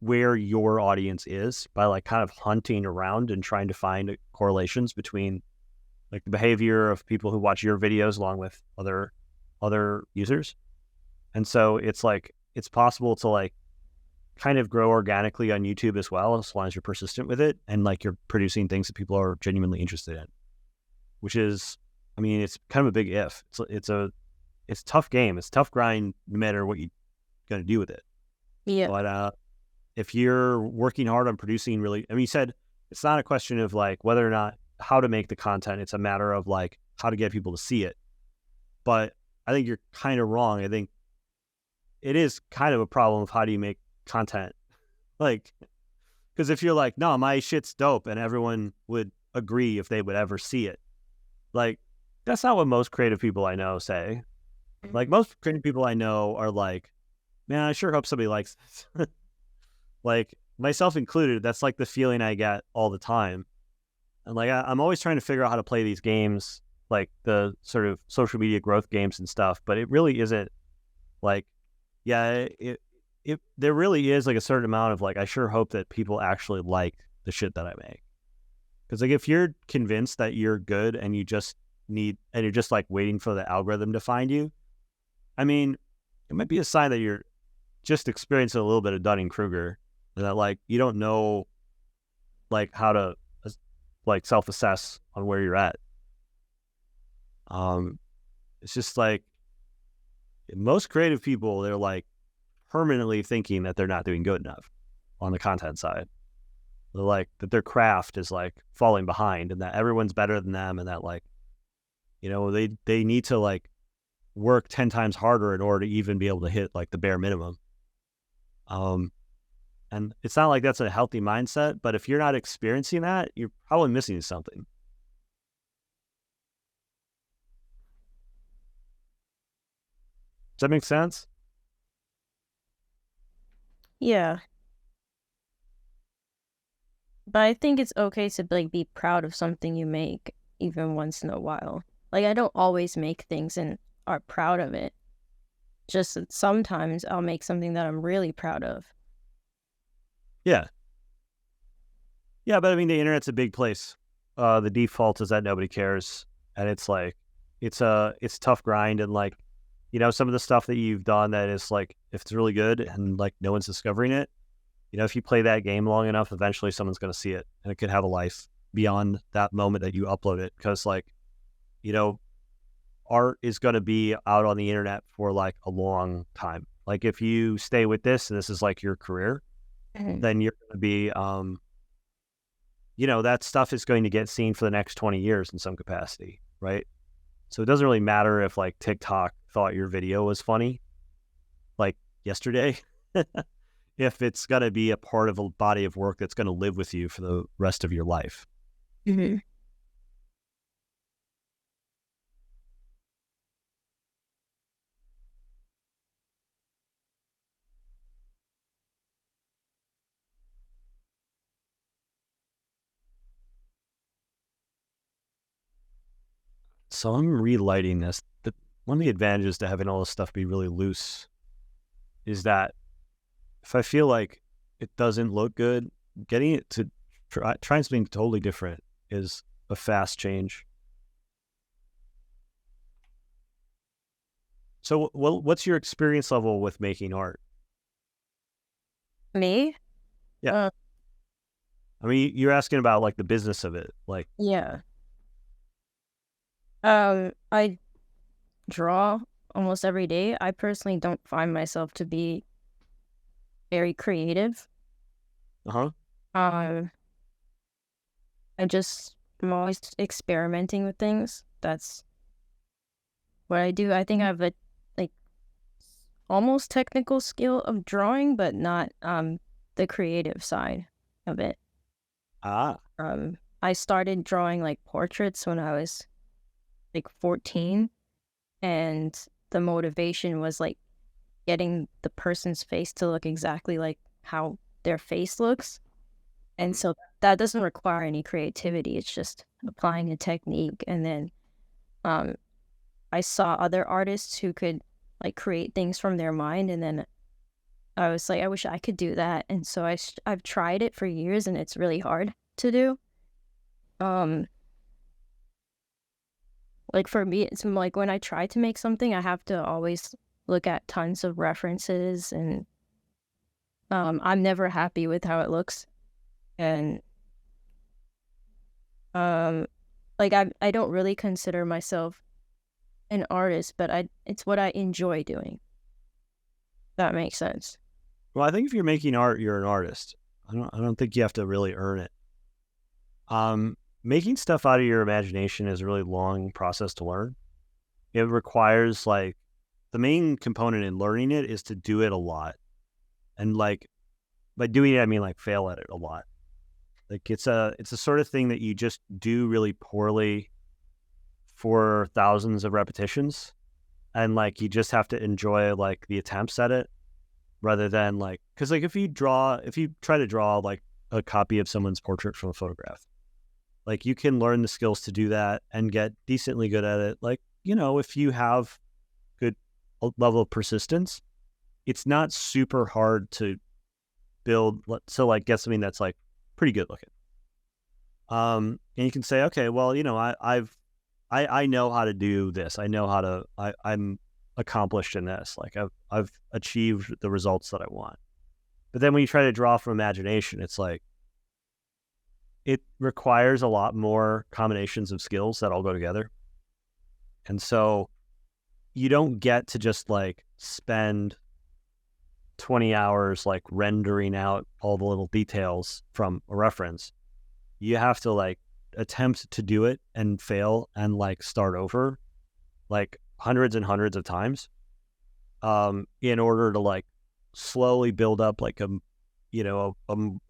where your audience is by like kind of hunting around and trying to find correlations between like the behavior of people who watch your videos along with other users. And so it's like, it's possible to like kind of grow organically on YouTube as well, as long as you're persistent with it and like you're producing things that people are genuinely interested in, which is, I mean, it's kind of a big if. It's a tough game. It's a tough grind no matter what you're going to do with it. Yeah. But if you're working hard on producing really, I mean, you said it's not a question of like whether or not how to make the content. It's a matter of like how to get people to see it. But I think you're kind of wrong. I think it is kind of a problem of how do you make content? Like, because if you're like, no, my shit's dope and everyone would agree if they would ever see it. Like, that's not what most creative people I know say. Like, most creative people I know are like, man, I sure hope somebody likes this. Like, myself included, that's like the feeling I get all the time. And like, I'm always trying to figure out how to play these games, like the sort of social media growth games and stuff, but it really isn't like, yeah, there really is like a certain amount of like, I sure hope that people actually like the shit that I make. Because like, if you're convinced that you're good and you just and you're just like waiting for the algorithm to find you, I mean, it might be a sign that you're just experiencing a little bit of Dunning-Kruger, and that like, you don't know like how to like self-assess on where you're at. It's just like, most creative people, they're like permanently thinking that they're not doing good enough on the content side. They're like that their craft is like falling behind and that everyone's better than them and that like, they need to like work 10 times harder in order to even be able to hit like the bare minimum. And it's not like that's a healthy mindset, but if you're not experiencing that, you're probably missing something. Does that make sense? Yeah. But I think it's okay to like be proud of something you make even once in a while. Like I don't always make things and are proud of it. Just that sometimes I'll make something that I'm really proud of. Yeah. Yeah, but I mean, the internet's a big place. The default is that nobody cares, and it's like it's a tough grind, and like some of the stuff that you've done that is like if it's really good and like no one's discovering it, if you play that game long enough, eventually someone's going to see it, and it could have a life beyond that moment that you upload it, because like art is going to be out on the internet for like a long time. Like if you stay with this and this is like your career, then you're going to be that stuff is going to get seen for the next 20 years in some capacity, right? So it doesn't really matter if like TikTok thought your video was funny like yesterday if it's going to be a part of a body of work that's going to live with you for the rest of your life. Mm-hmm. So I'm relighting this. One of the advantages to having all this stuff be really loose is that if I feel like it doesn't look good, getting it to trying something totally different is a fast change. So what's your experience level with making art? Me? Yeah. I mean, you're asking about like the business of it. Like, Yeah. I draw almost every day. I personally don't find myself to be very creative. uh-huh. I'm always experimenting with things. That's what I do. I think I have a like almost technical skill of drawing, but not the creative side of it. I started drawing like portraits when I was like 14, and the motivation was like getting the person's face to look exactly like how their face looks. And so that doesn't require any creativity. It's just applying a technique. And then I saw other artists who could like create things from their mind, and then I was like, I wish I could do that. And so I've tried it for years, and it's really hard to do. Like for me, it's like when I try to make something, I have to always look at tons of references, and I'm never happy with how it looks. And like I don't really consider myself an artist, but it's what I enjoy doing. That makes sense. Well, I think if you're making art, you're an artist. I don't think you have to really earn it. Making stuff out of your imagination is a really long process to learn. It requires like the main component in learning it is to do it a lot. And like by doing it, I mean like fail at it a lot. Like it's a sort of thing that you just do really poorly for thousands of repetitions. And like you just have to enjoy like the attempts at it rather than like, because like if you try to draw like a copy of someone's portrait from a photograph, like you can learn the skills to do that and get decently good at it. Like, if you have good level of persistence, it's not super hard to build. So like get something that's like pretty good looking. And you can say, okay, well, I know how to do this. I know how to, I'm accomplished in this. Like I've achieved the results that I want. But then when you try to draw from imagination, it's like, it requires a lot more combinations of skills that all go together. And so you don't get to just like spend 20 hours like rendering out all the little details from a reference. You have to like attempt to do it and fail and like start over like hundreds and hundreds of times in order to like slowly build up like a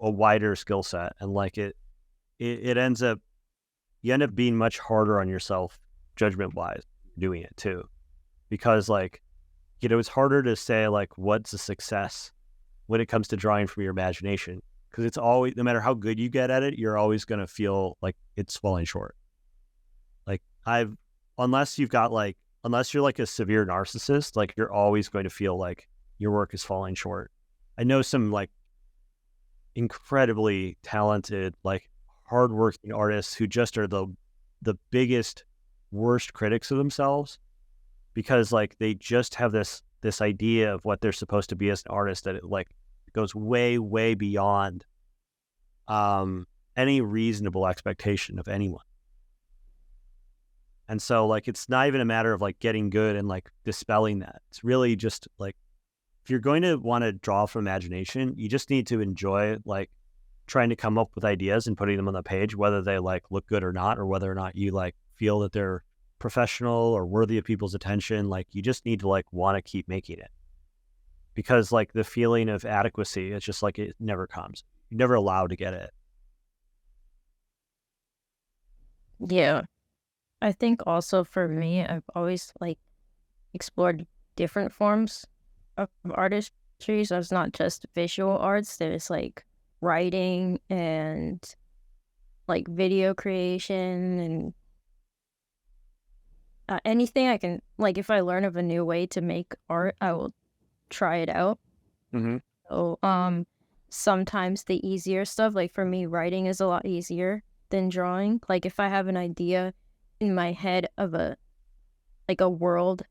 wider skill set. And like it ends up, you end up being much harder on yourself judgment wise doing it too, because like, it's harder to say like what's a success when it comes to drawing from your imagination, because it's always, no matter how good you get at it, you're always going to feel like it's falling short. Like unless you're like a severe narcissist, like you're always going to feel like your work is falling short. I know some like incredibly talented, like hardworking artists who just are the biggest, worst critics of themselves, because like they just have this idea of what they're supposed to be as an artist that it like goes way, way beyond any reasonable expectation of anyone. And so like it's not even a matter of like getting good and like dispelling that. It's really just like, if you're going to want to draw from imagination, you just need to enjoy like trying to come up with ideas and putting them on the page, whether they like look good or not, or whether or not you like feel that they're professional or worthy of people's attention. Like you just need to like want to keep making it, because like the feeling of adequacy, it's just like it never comes. You're never allowed to get it. Yeah. I think also for me, I've always like explored different forms of artistry. So it's not just visual arts. There's like writing and like video creation and anything I can, like if I learn of a new way to make art, I will try it out. Mm-hmm. So sometimes the easier stuff, like for me, writing is a lot easier than drawing. Like if I have an idea in my head of a world,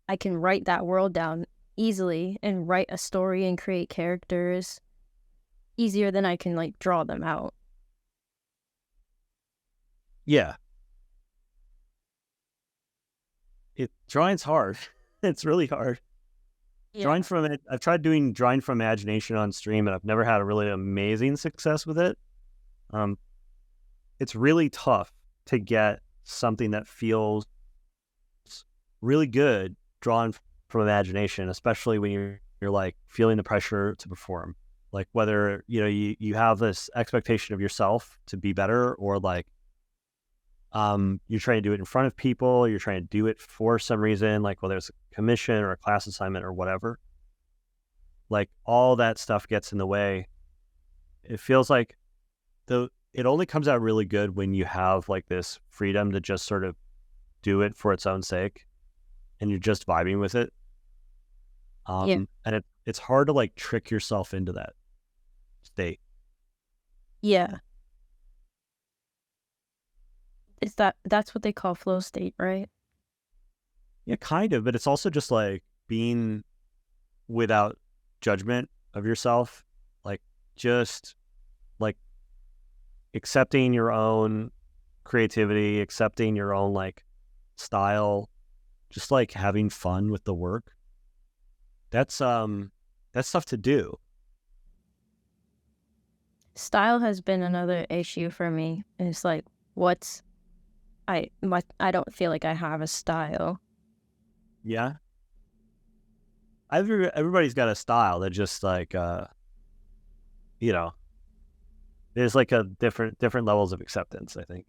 I can write that world down easily and write a story and create characters easier than I can like draw them out. Yeah. Drawing's hard. It's really hard. Yeah. I've tried doing drawing from imagination on stream, and I've never had a really amazing success with it. It's really tough to get something that feels really good drawn from imagination, especially when you're like feeling the pressure to perform. Like whether you have this expectation of yourself to be better, or like you're trying to do it in front of people, you're trying to do it for some reason, like whether it's a commission or a class assignment or whatever. Like all that stuff gets in the way. It feels like it only comes out really good when you have like this freedom to just sort of do it for its own sake, and you're just vibing with it. And it's hard to like trick yourself into that state. Yeah. That's what they call flow state, right? Yeah, kind of, but it's also just like being without judgment of yourself, like just like accepting your own creativity, accepting your own like style, just like having fun with the work. That's tough to do. Style has been another issue for me. It's like I don't feel like I have a style. Yeah. Everybody's got a style that just like there's like a different levels of acceptance, I think.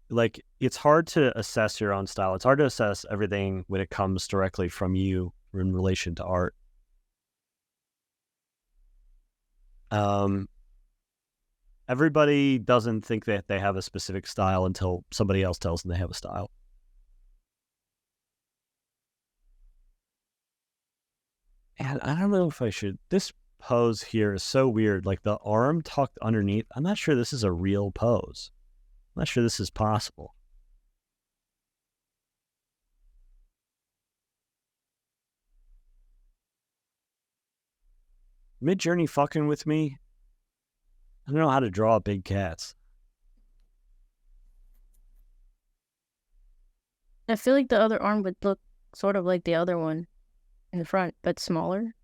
Like it's hard to assess your own style. It's hard to assess everything when it comes directly from you in relation to art. Everybody doesn't think that they have a specific style until somebody else tells them they have a style. And I don't know if I should. This pose here is so weird. Like the arm tucked underneath. I'm not sure this is a real pose. I'm not sure this is possible. Midjourney fucking with me. I don't know how to draw big cats. I feel like the other arm would look sort of like the other one in the front, but smaller.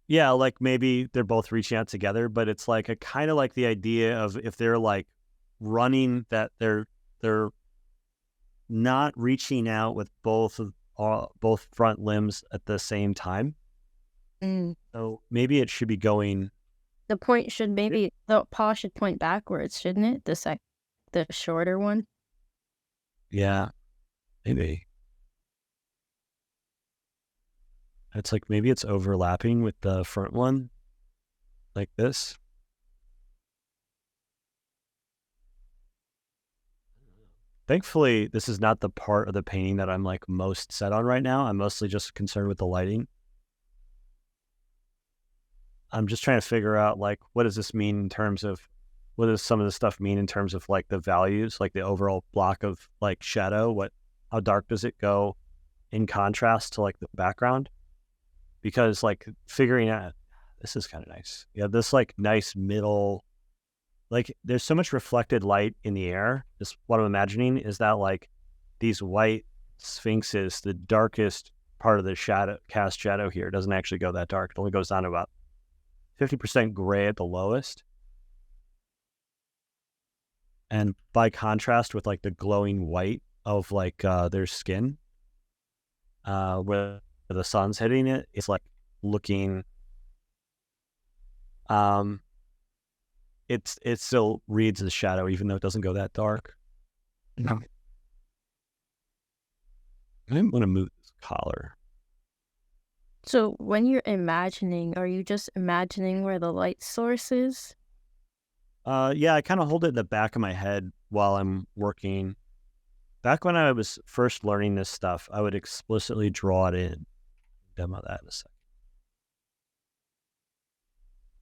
Yeah, like maybe they're both reaching out together, but it's like I kind of like the idea of if they're like running that they're not reaching out with both front limbs at the same time. Mm. So maybe it should be going. The point should maybe the paw should point backwards, shouldn't it? The shorter one. Yeah, maybe. It's like maybe it's overlapping with the front one, like this. Thankfully, this is not the part of the painting that I'm like most set on right now. I'm mostly just concerned with the lighting. I'm just trying to figure out like what does this mean in terms of what does some of this stuff mean in terms of like the values, like the overall block of like shadow, how dark does it go in contrast to like the background? Because like figuring out this is kind of nice. Yeah, this like nice middle, like there's so much reflected light in the air. Just what I'm imagining is that like these white sphinxes, the darkest part of the cast shadow here doesn't actually go that dark. It only goes down to about 50% gray at the lowest. And by contrast with like the glowing white of like their skin, where the sun's hitting it, it's like looking it still reads as shadow even though it doesn't go that dark. No. I'm gonna move this collar. So when you're imagining, are you just imagining where the light source is? Yeah, I kind of hold it in the back of my head while I'm working. Back when I was first learning this stuff, I would explicitly draw it in. Demo that in a second.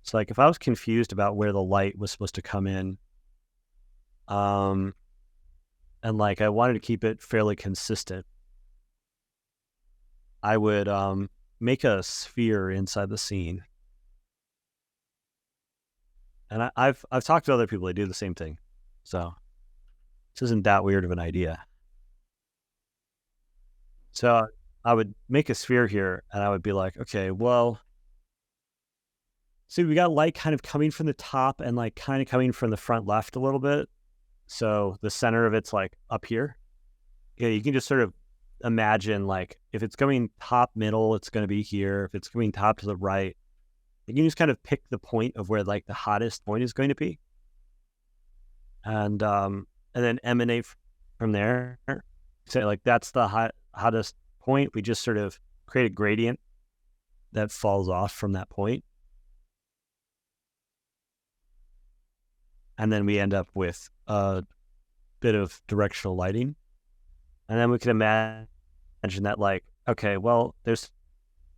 It's like if I was confused about where the light was supposed to come in, and like I wanted to keep it fairly consistent, I would make a sphere inside the scene. And I've talked to other people that do the same thing. So this isn't that weird of an idea. So I would make a sphere here and I would be like, okay, well, see, we got light kind of coming from the top and like kind of coming from the front left a little bit. So the center of it's like up here. Yeah, you can just sort of imagine like if it's going top middle, it's going to be here. If it's going top to the right, you can just kind of pick the point of where like the hottest point is going to be, and then emanate from there. Say like that's the hottest point. We just sort of create a gradient that falls off from that point, and then we end up with a bit of directional lighting, and then we can imagine that like okay, well, there's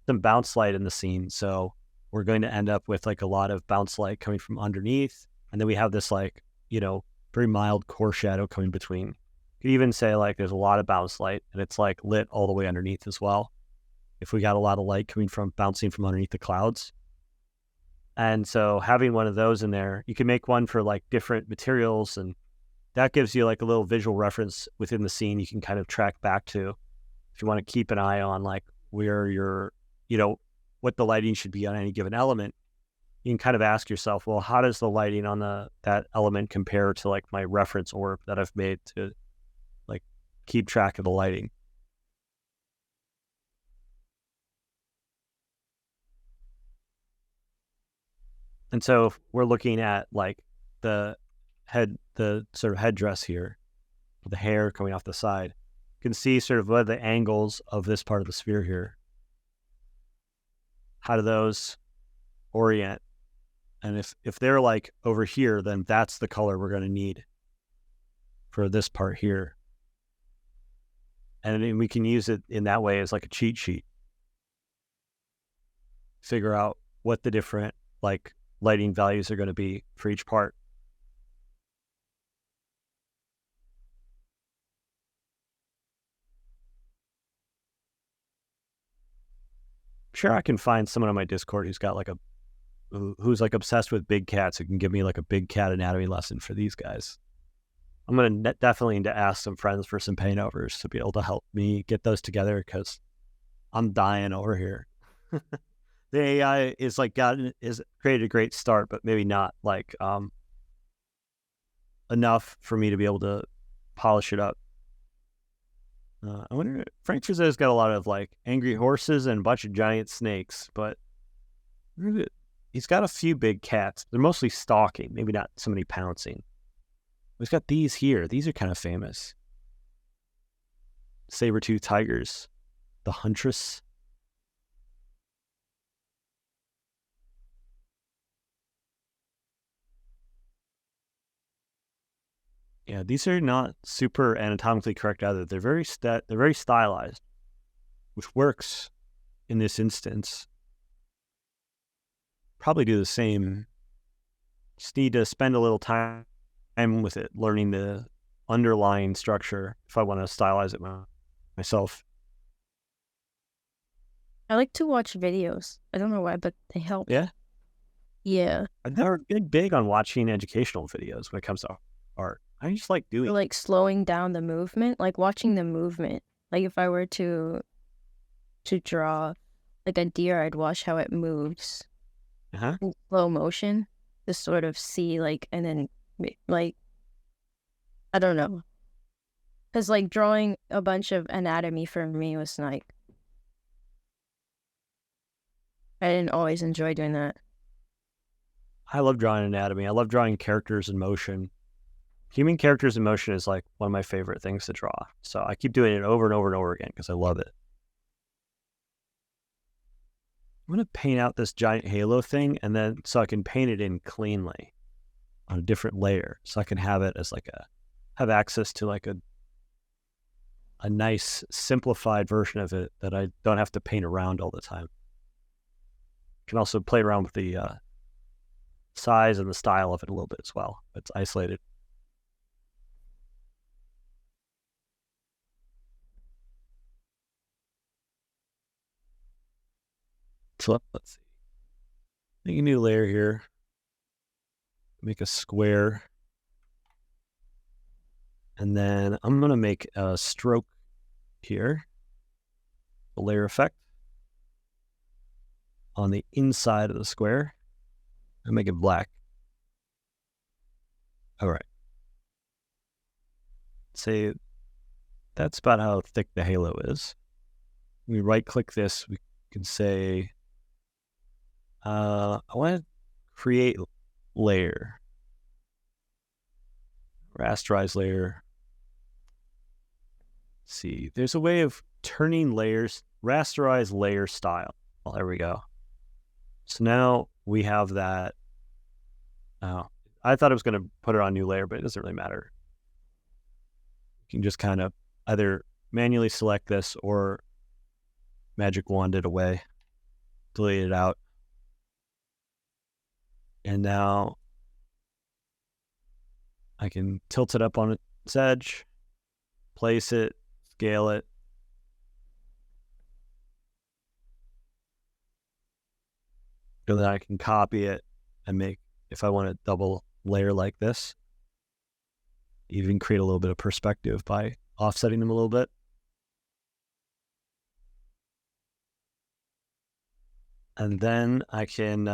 some bounce light in the scene, so we're going to end up with like a lot of bounce light coming from underneath. And then we have this like, very mild core shadow coming between. You could even say like there's a lot of bounce light and it's like lit all the way underneath as well. If we got a lot of light bouncing from underneath the clouds. And so having one of those in there, you can make one for like different materials, and that gives you like a little visual reference within the scene you can kind of track back to if you want to keep an eye on like where you're, what the lighting should be on any given element. You can kind of ask yourself, well, how does the lighting on that element compare to like my reference orb that I've made to like keep track of the lighting? And so if we're looking at like the sort of headdress here, the hair coming off the side, you can see sort of what are the angles of this part of the sphere here. How do those orient? And if they're like over here, then that's the color we're going to need for this part here. And we can use it in that way as like a cheat sheet. Figure out what the different like lighting values are going to be for each part. Sure, I can find someone on my Discord who's like obsessed with big cats who can give me like a big cat anatomy lesson for these guys. I'm going to definitely need to ask some friends for some paint overs to be able to help me get those together, because I'm dying over here. The AI is created a great start, but maybe not like enough for me to be able to polish it up. I wonder, Frank Frizet's got a lot of like angry horses and a bunch of giant snakes, but he's got a few big cats. They're mostly stalking, maybe not so many pouncing. He's got these here. These are kind of famous. Saber-tooth tigers. The huntress. Yeah, these are not super anatomically correct either. They're very stylized, which works in this instance. Probably do the same. Just need to spend a little time with it, learning the underlying structure if I want to stylize it myself. I like to watch videos. I don't know why, but they help. Yeah? Yeah. I've never been big on watching educational videos when it comes to art. I just like doing Or like slowing down the movement, like watching the movement. Like if I were to draw like a deer, I'd watch how it moves in slow motion to sort of see like, and then like, I don't know. Because like drawing a bunch of anatomy for me was like, I didn't always enjoy doing that. I love drawing anatomy. I love drawing characters in motion. Human characters in motion is like one of my favorite things to draw. So I keep doing it over and over and over again because I love it. I'm going to paint out this giant halo thing, and then so I can paint it in cleanly on a different layer. So I can have it as like have access to like a nice simplified version of it that I don't have to paint around all the time. Can also play around with the size and the style of it a little bit as well. It's isolated. So let's see. Make a new layer here. Make a square. And then I'm going to make a stroke here. A layer effect on the inside of the square. And make it black. All right. Say that's about how thick the halo is. We right click this, we can say, I want to create layer, rasterize layer. Let's see, there's a way of turning layers, rasterize layer style. Well, there we go. So now we have that. Oh, I thought I was going to put it on new layer, but it doesn't really matter. You can just kind of either manually select this or magic wand it away, delete it out. And now I can tilt it up on its edge, place it, scale it. So that I can copy it and make, if I want a double layer like this, even create a little bit of perspective by offsetting them a little bit. And then I can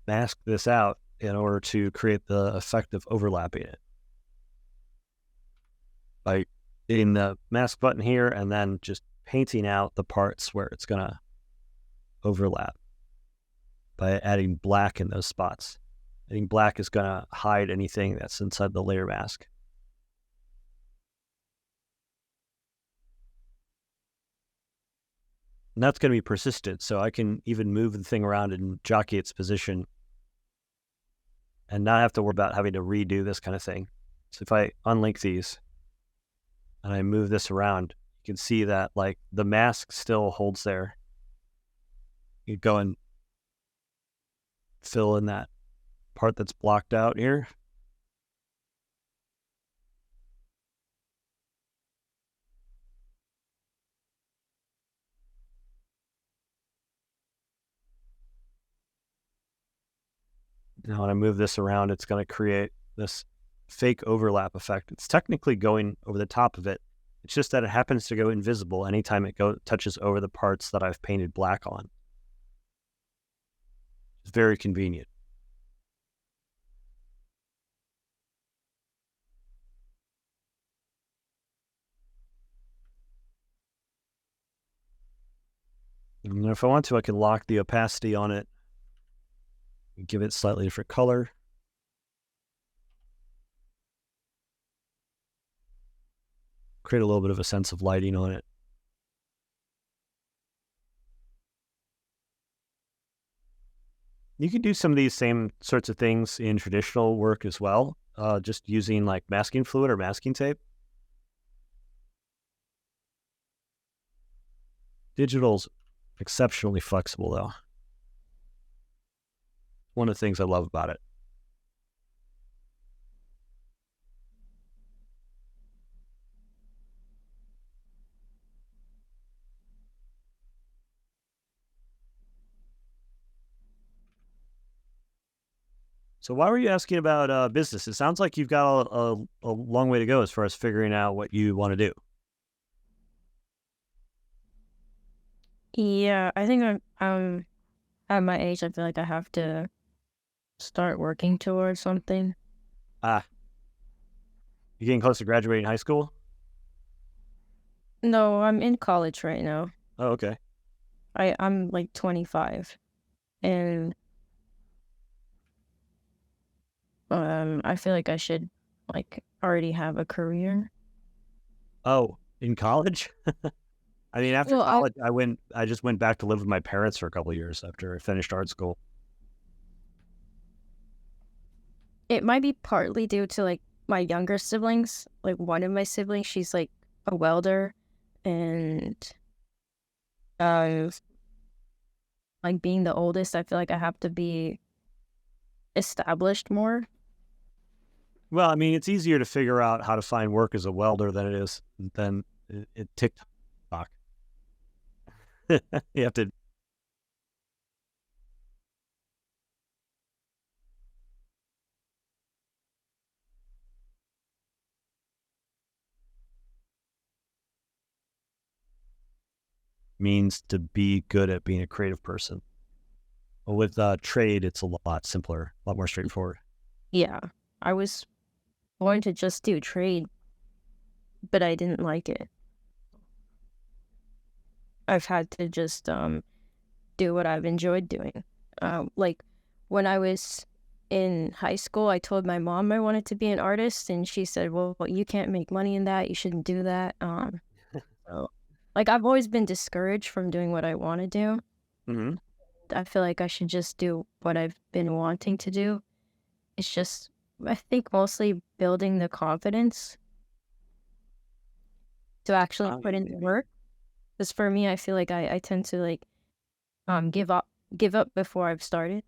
mask this out in order to create the effect of overlapping it. By hitting the mask button here and then just painting out the parts where it's going to overlap by adding black in those spots. Adding black is going to hide anything that's inside the layer mask. And that's going to be persistent, so I can even move the thing around and jockey its position and not have to worry about having to redo this kind of thing. So if I unlink these and I move this around, you can see that like the mask still holds there. You go and fill in that part that's blocked out here. Now when I move this around, it's going to create this fake overlap effect. It's technically going over the top of it. It's just that it happens to go invisible anytime it touches over the parts that I've painted black on. It's very convenient. And if I want to, I can lock the opacity on it, give it slightly different color. Create a little bit of a sense of lighting on it. You can do some of these same sorts of things in traditional work as well, just using like masking fluid or masking tape. Digital's exceptionally flexible though. One of the things I love about it. So why were you asking about business? It sounds like you've got a long way to go as far as figuring out what you want to do. Yeah, I think I'm at my age. I feel like I have to start working towards something. You're getting close to graduating high school? No, I'm in college right now. Oh, okay. I'm like 25, and I feel like I should like already have a career. Oh, in college? I mean, after Well, college, I just went back to live with my parents for a couple of years after I finished art school. it might be partly due to like my younger siblings. Like one of my siblings, she's like a welder, and like being the oldest, I feel like I have to be established more. Well, I mean, it's easier to figure out how to find work as a welder than it is than it TikTok. You have to. Means to be good at being a creative person. Well, with trade, it's a lot simpler, a lot more straightforward. Yeah, I was going to just do trade, but I didn't like it. I've had to just do what I've enjoyed doing. Like when I was in high school, I told my mom I wanted to be an artist, and she said, "Well, you can't make money in that. You shouldn't do that." So, like I've always been discouraged from doing what I want to do. Mm-hmm. I feel like I should just do what I've been wanting to do. It's just, I think, mostly building the confidence to actually put in the work. Because for me, I feel like I tend to like give up before I've started.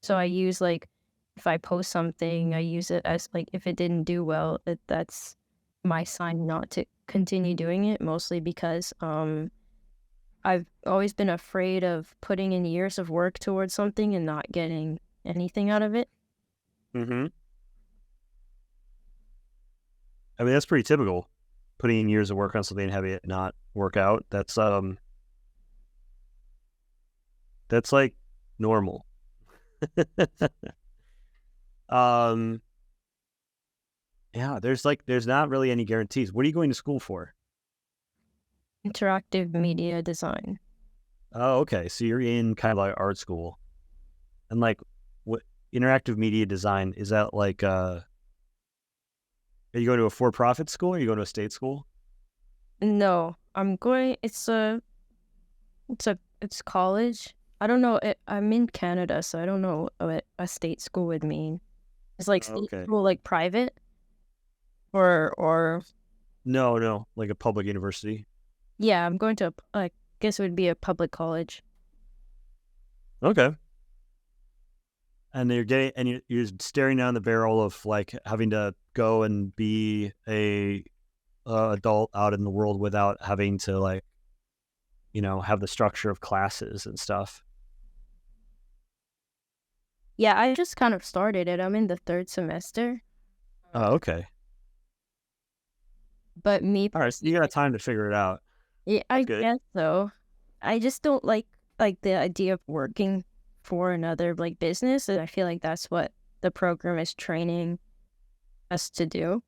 So I use like if I post something, I use it as like if it didn't do well, that's my sign not to continue doing it. Mostly because I've always been afraid of putting in years of work towards something and not getting anything out of it. Mm-hmm. I mean, that's pretty typical. Putting in years of work on something and having it not work out. That's like normal. Yeah, there's not really any guarantees. What are you going to school for? Interactive media design. Oh, okay. So you're in kind of like art school. And like what interactive media design, is that like are you going to a for-profit school or are you going to a state school? No, I'm going. It's college. I don't know. I'm in Canada, so I don't know what a state school would mean. It's like state Okay. school, like private, or No, like a public university. yeah. I'm going to I guess it would be a public college. Okay. And you're staring down the barrel of like having to go and be a adult out in the world without having to like, have the structure of classes and stuff. Yeah, I just kind of started it. I'm in the third semester. Oh, okay. But me All right. So you got time to figure it out. yeah, I Good. guess so. I just don't like the idea of working for another like business, and I feel like that's what the program is training us to do.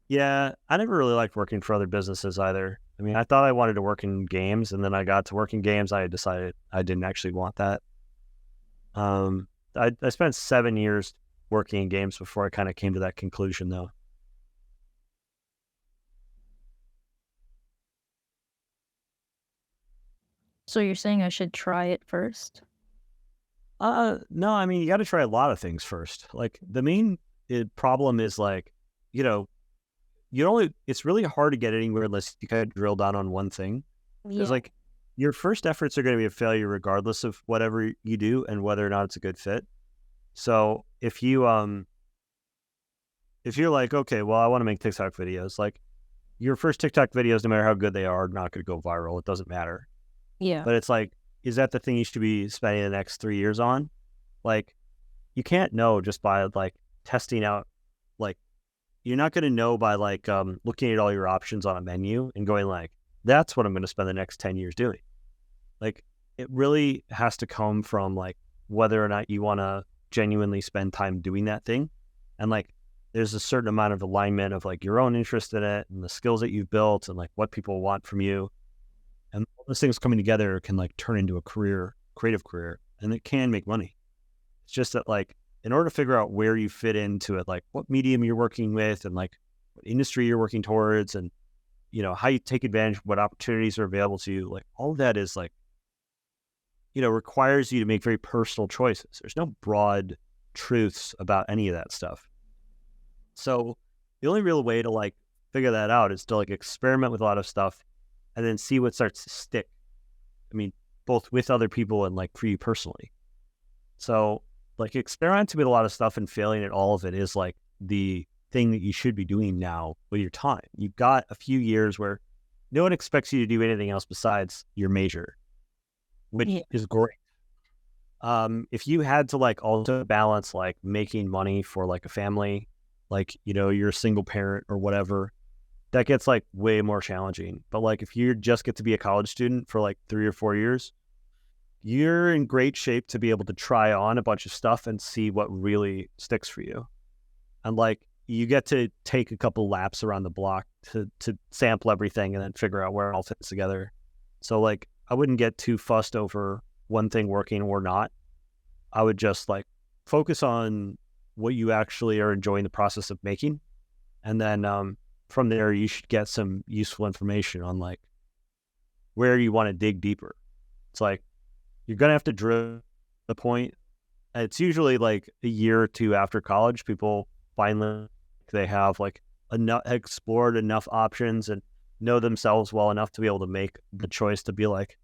Yeah, I never really liked working for other businesses either. I mean, I thought I wanted to work in games, and then I got to work in games. I decided I didn't actually want that. Um, I spent 7 years working in games before I kind of came to that conclusion, though. So you're saying I should try it first? No, I mean, you got to try a lot of things first. Like the main problem is like, you know, it's really hard to get anywhere unless you kind of drill down on one thing. Because Yeah. like your first efforts are going to be a failure regardless of whatever you do and whether or not it's a good fit. So if you're like, okay, well, I want to make TikTok videos, like your first TikTok videos, no matter how good they are not going to go viral. It doesn't matter. Yeah. But it's like, is that the thing you should be spending the next 3 years on? Like, you can't know just by like testing out. Like, you're not going to know by like looking at all your options on a menu and going like, that's what I'm going to spend the next 10 years doing. Like, it really has to come from like whether or not you want to genuinely spend time doing that thing. And like, there's a certain amount of alignment of like your own interest in it and the skills that you've built and like what people want from you. And all those things coming together can like turn into a creative career, and it can make money. It's just that like, in order to figure out where you fit into it, like what medium you're working with and like what industry you're working towards and, how you take advantage of what opportunities are available to you, like all of that is like, requires you to make very personal choices. There's no broad truths about any of that stuff. So the only real way to like figure that out is to like experiment with a lot of stuff and then see what starts to stick. I mean, both with other people and like for you personally. So like experimenting with a lot of stuff and failing at all of it is like the thing that you should be doing now with your time. You've got a few years where no one expects you to do anything else besides your major, which Yeah. is great. If you had to like also balance like making money for like a family, like, you're a single parent or whatever, that gets like way more challenging. But like if you just get to be a college student for like 3 or 4 years, you're in great shape to be able to try on a bunch of stuff and see what really sticks for you. And like you get to take a couple laps around the block to sample everything and then figure out where it all fits together. So like I wouldn't get too fussed over one thing working or not. I would just like focus on what you actually are enjoying the process of making. And then from there, you should get some useful information on like where you want to dig deeper. It's like, you're going to have to drill the point. It's usually like a year or two after college, people finally, they have like explored enough options and know themselves well enough to be able to make the choice to be like,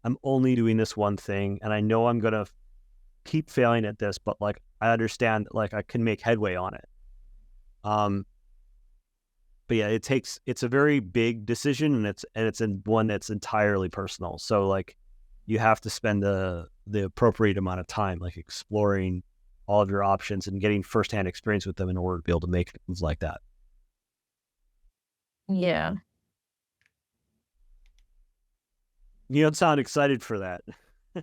I'm only doing this one thing. And I know I'm going to keep failing at this, but like, I understand like I can make headway on it. But yeah, it's a very big decision and it's one that's entirely personal. So like you have to spend the appropriate amount of time like exploring all of your options and getting firsthand experience with them in order to be able to make moves like that. Yeah. You don't sound excited for that.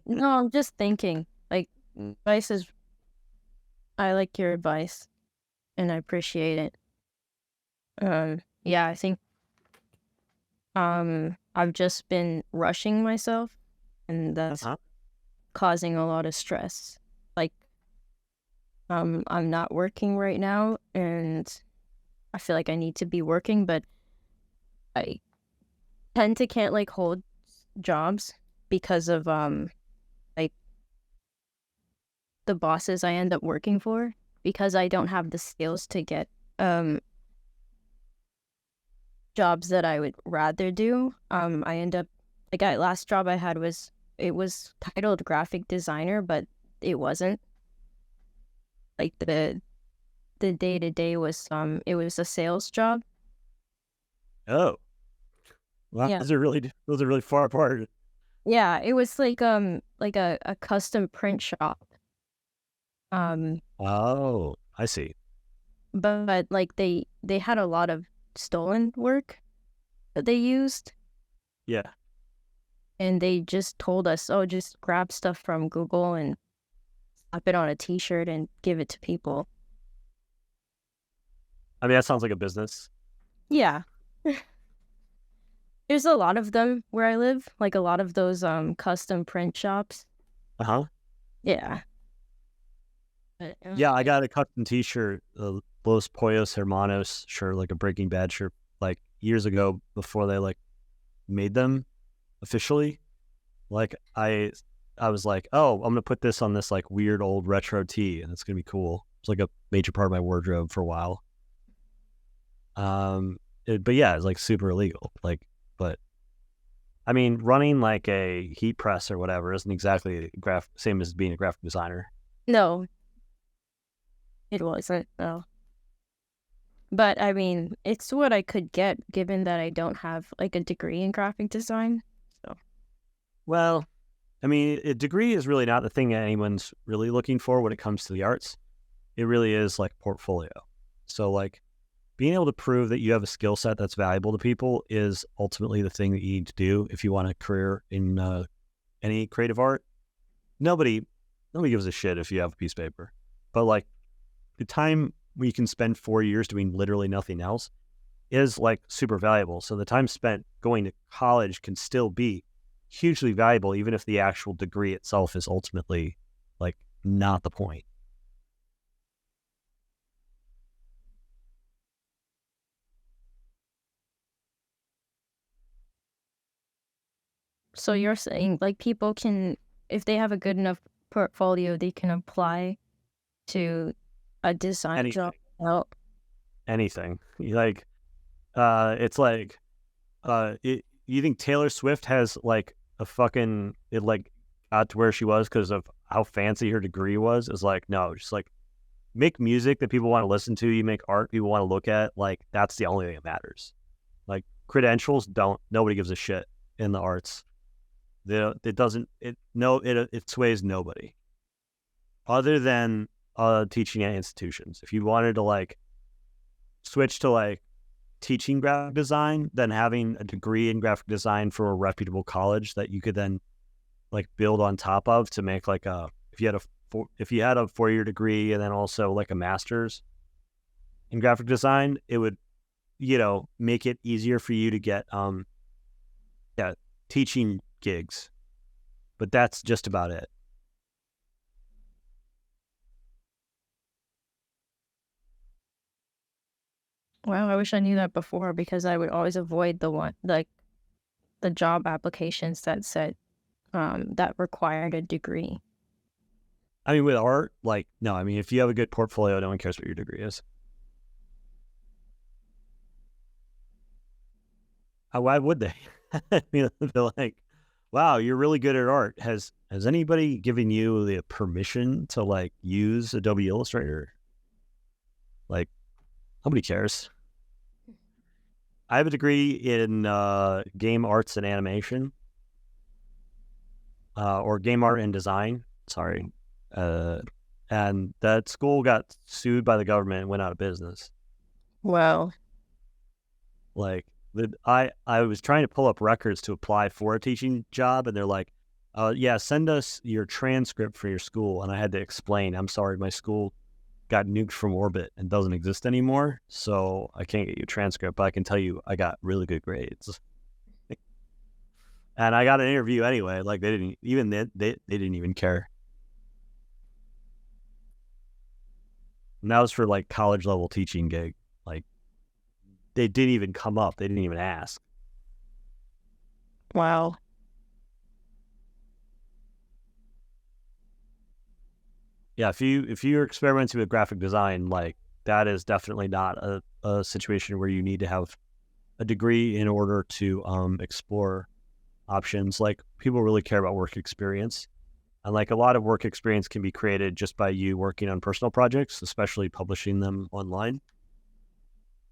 No, I'm just thinking. Like, advice is. I like your advice, and I appreciate it. Yeah, I think. I've just been rushing myself, and that's causing a lot of stress. Like, I'm not working right now, and I feel like I need to be working, but I tend to can't like hold jobs because of like the bosses I end up working for, because I don't have the skills to get jobs that I would rather do. I end up like last job I had was titled graphic designer, but it wasn't. Like the day-to-day was it was a sales job. Oh. Wow, Yeah. those are really far apart. Yeah, it was like a custom print shop. Oh, I see. but like they had a lot of stolen work that they used, Yeah. and they just told us, oh, just grab stuff from Google and slap it on a t-shirt and give it to people. I mean, that sounds like a business. Yeah. There's a lot of them where I live, like a lot of those custom print shops. Uh-huh. Yeah. But, Yeah, I got a custom t-shirt, Los Pollos Hermanos shirt, like a Breaking Bad shirt, like years ago before they like made them officially. Like I was like, oh, I'm gonna put this on this like weird old retro tee, and it's gonna be cool. It's like a major part of my wardrobe for a while. But yeah, it's like super illegal. Like, but I mean, running like a heat press or whatever isn't exactly same as being a graphic designer. No, it wasn't, no. But I mean, it's what I could get given that I don't have like a degree in graphic design. So Well, I mean, a degree is really not the thing that anyone's really looking for when it comes to the arts. It really is like portfolio. So like being able to prove that you have a skill set that's valuable to people is ultimately the thing that you need to do if you want a career in any creative art. Nobody gives a shit if you have a piece of paper. But like the time where you can spend 4 years doing literally nothing else is like super valuable. So the time spent going to college can still be hugely valuable, even if the actual degree itself is ultimately like not the point. so you're saying like people can, if they have a good enough portfolio, they can apply to a design job. Oh, Anything like it's like you think Taylor Swift has like a fucking it like got to where she was because of how fancy her degree was? Is like, no, just like make music that people want to listen to. You make art people want to look at. Like that's the only thing that matters. Like credentials nobody gives a shit in the arts. It sways nobody other than teaching at institutions. If you wanted to like switch to like teaching graphic design, then having a degree in graphic design for a reputable college that you could then like build on top of to make like if you had a 4-year degree and then also like a master's in graphic design, it would make it easier for you to get teaching gigs. But that's just about it. wow, I wish I knew that before, because I would always avoid the one like the job applications that said that required a degree. I mean, with art, like, no, I mean, if you have a good portfolio, no one cares what your degree is. Why would they? I mean, they're like, wow, you're really good at art. Has anybody given you the permission to like use Adobe Illustrator? Like, nobody cares. I have a degree in game arts and animation, or game art and design. Sorry. And that school got sued by the government and went out of business. Wow. Like, I was trying to pull up records to apply for a teaching job, and they're like, yeah, send us your transcript for your school. And I had to explain, I'm sorry, my school got nuked from orbit and doesn't exist anymore, so I can't get you a transcript, but I can tell you I got really good grades. And I got an interview anyway. Like they didn't even care. And that was for like college level teaching gig. Like they didn't even come up. They didn't even ask. Wow. Yeah, if you're experimenting with graphic design, like that is definitely not a situation where you need to have a degree in order to explore options. Like people really care about work experience, and like a lot of work experience can be created just by you working on personal projects, especially publishing them online,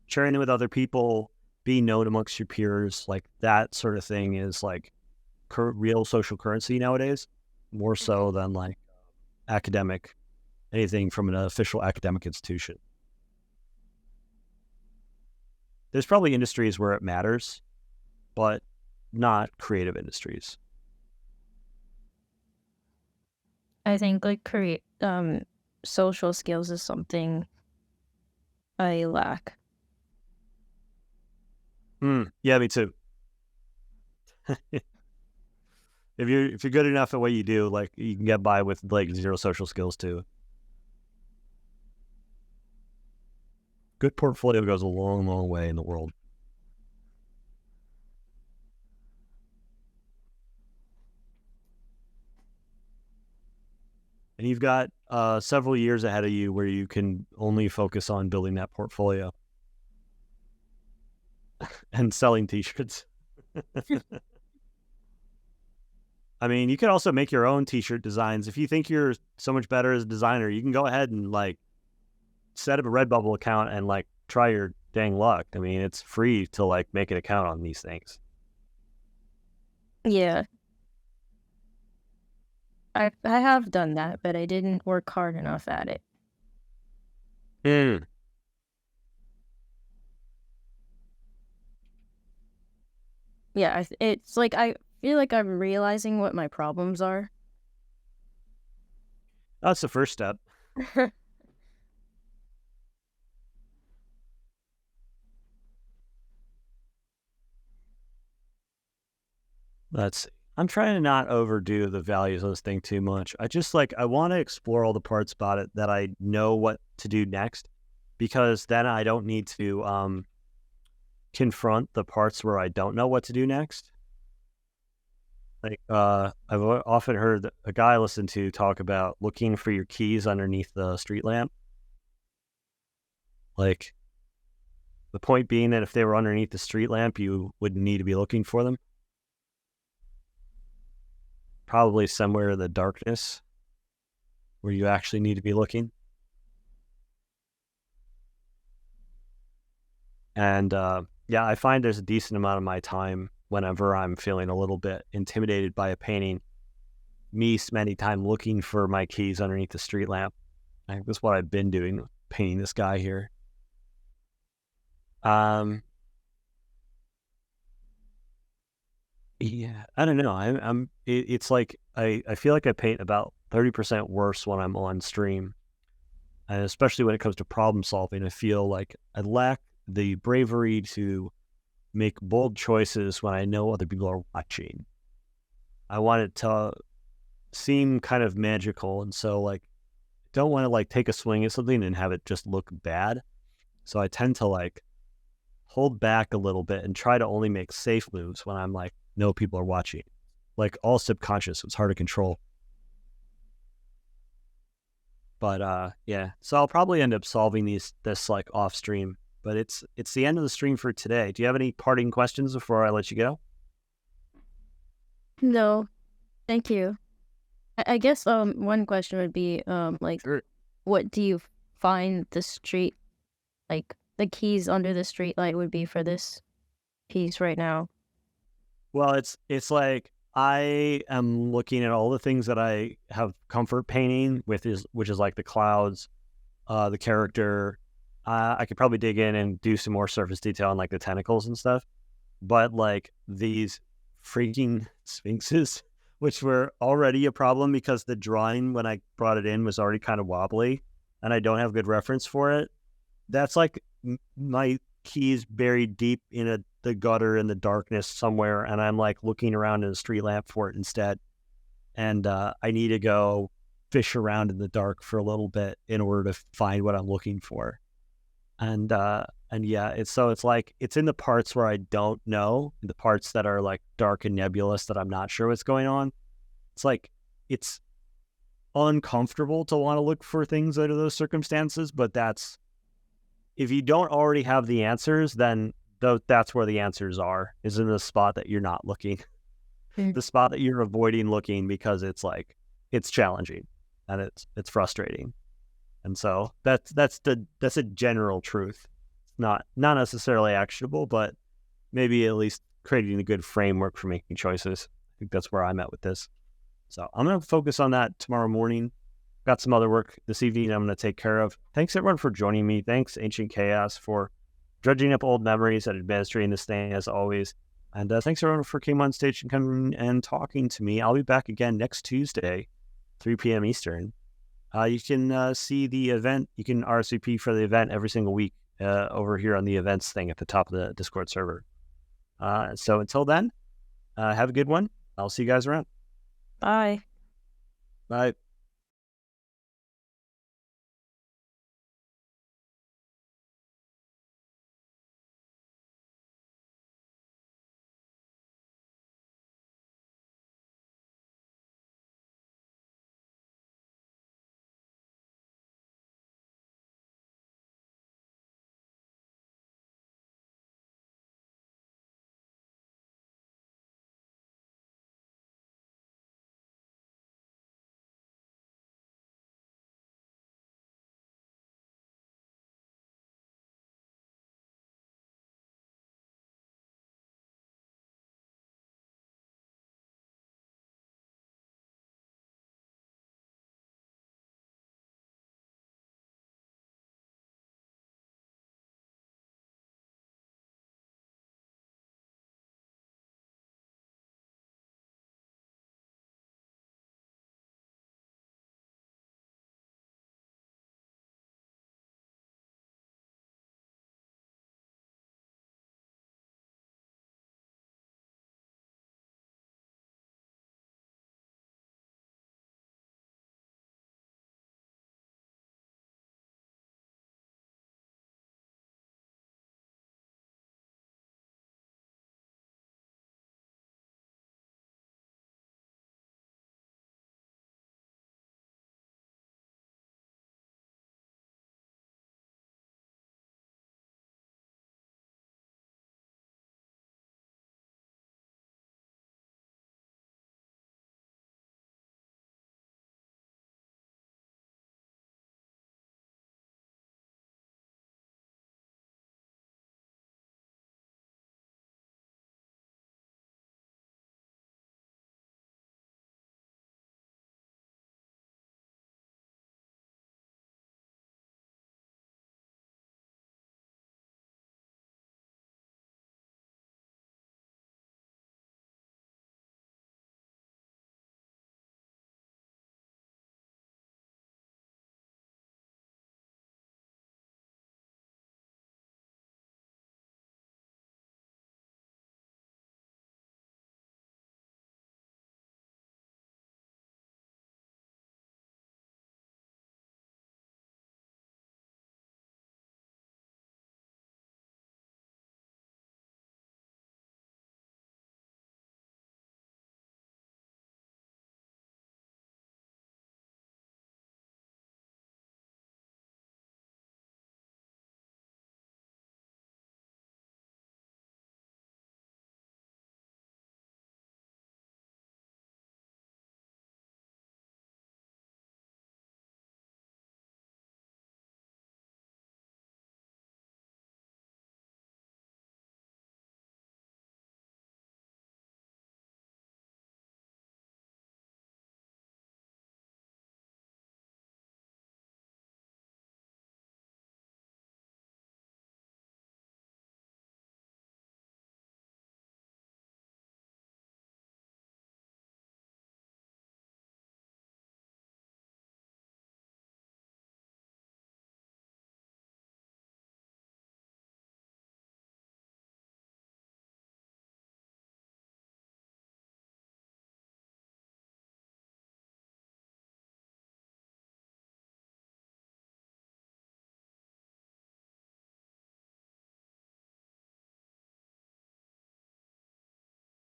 sharing it with other people, being known amongst your peers. Like that sort of thing is like real social currency nowadays, more so than like anything from an official academic institution. There's probably industries where it matters, but not creative industries. I think like social skills is something I lack. Yeah, me too. If you're good enough at what you do, like you can get by with like zero social skills too. Good portfolio goes a long, long way in the world. And you've got several years ahead of you where you can only focus on building that portfolio and selling t-shirts. I mean, you could also make your own t-shirt designs. If you think you're so much better as a designer, you can go ahead and like set up a Redbubble account and like try your dang luck. I mean, it's free to like make an account on these things. Yeah. I have done that, but I didn't work hard enough at it. Yeah, it's like I feel like I'm realizing what my problems are. That's the first step. I'm trying to not overdo the values of this thing too much. I want to explore all the parts about it that I know what to do next, because then I don't need to confront the parts where I don't know what to do next. Like I've often heard a guy I listen to talk about looking for your keys underneath the street lamp. Like the point being that if they were underneath the street lamp, you wouldn't need to be looking for them. Probably somewhere in the darkness where you actually need to be looking. And yeah, I find there's a decent amount of my time whenever I'm feeling a little bit intimidated by a painting, me spending time looking for my keys underneath the street lamp. I think that's what I've been doing, painting this guy here. Yeah, I don't know. It's like I feel like I paint about 30% worse when I'm on stream. And especially when it comes to problem solving, I feel like I lack the bravery to make bold choices when I know other people are watching. I want it to seem kind of magical, and so like don't want to like take a swing at something and have it just look bad. So I tend to like hold back a little bit and try to only make safe moves when I'm like, no people are watching. Like all subconscious, it's hard to control. But yeah, so I'll probably end up solving this like off stream. But it's the end of the stream for today. Do you have any parting questions before I let you go? No, thank you. I guess one question would be like, Sure. What do you find the street, like the keys under the street light would be for this piece right now? Well, it's like I am looking at all the things that I have comfort painting with, which is like the clouds, the character. I could probably dig in and do some more surface detail on like the tentacles and stuff. But like these freaking sphinxes, which were already a problem because the drawing when I brought it in was already kind of wobbly and I don't have good reference for it. That's like my keys buried deep in the gutter in the darkness somewhere, and I'm like looking around in a street lamp for it instead. And I need to go fish around in the dark for a little bit in order to find what I'm looking for. And yeah, it's like it's in the parts where I don't know, the parts that are like dark and nebulous that I'm not sure what's going on. It's like it's uncomfortable to want to look for things under those circumstances, but that's if you don't already have the answers, then that's where the answers are, is in the spot that you're not looking, the spot that you're avoiding looking because it's like it's challenging and it's frustrating. And so that's a general truth. It's not necessarily actionable, but maybe at least creating a good framework for making choices. I think that's where I'm at with this. So I'm going to focus on that tomorrow morning. Got some other work this evening I'm going to take care of. Thanks everyone for joining me. Thanks Ancient Chaos for dredging up old memories and administrating this thing as always. And thanks everyone for coming on stage and coming and talking to me. I'll be back again next Tuesday, 3 p.m. Eastern. You can see the event. You can RSVP for the event every single week over here on the events thing at the top of the Discord server. So until then, have a good one. I'll see you guys around. Bye. Bye.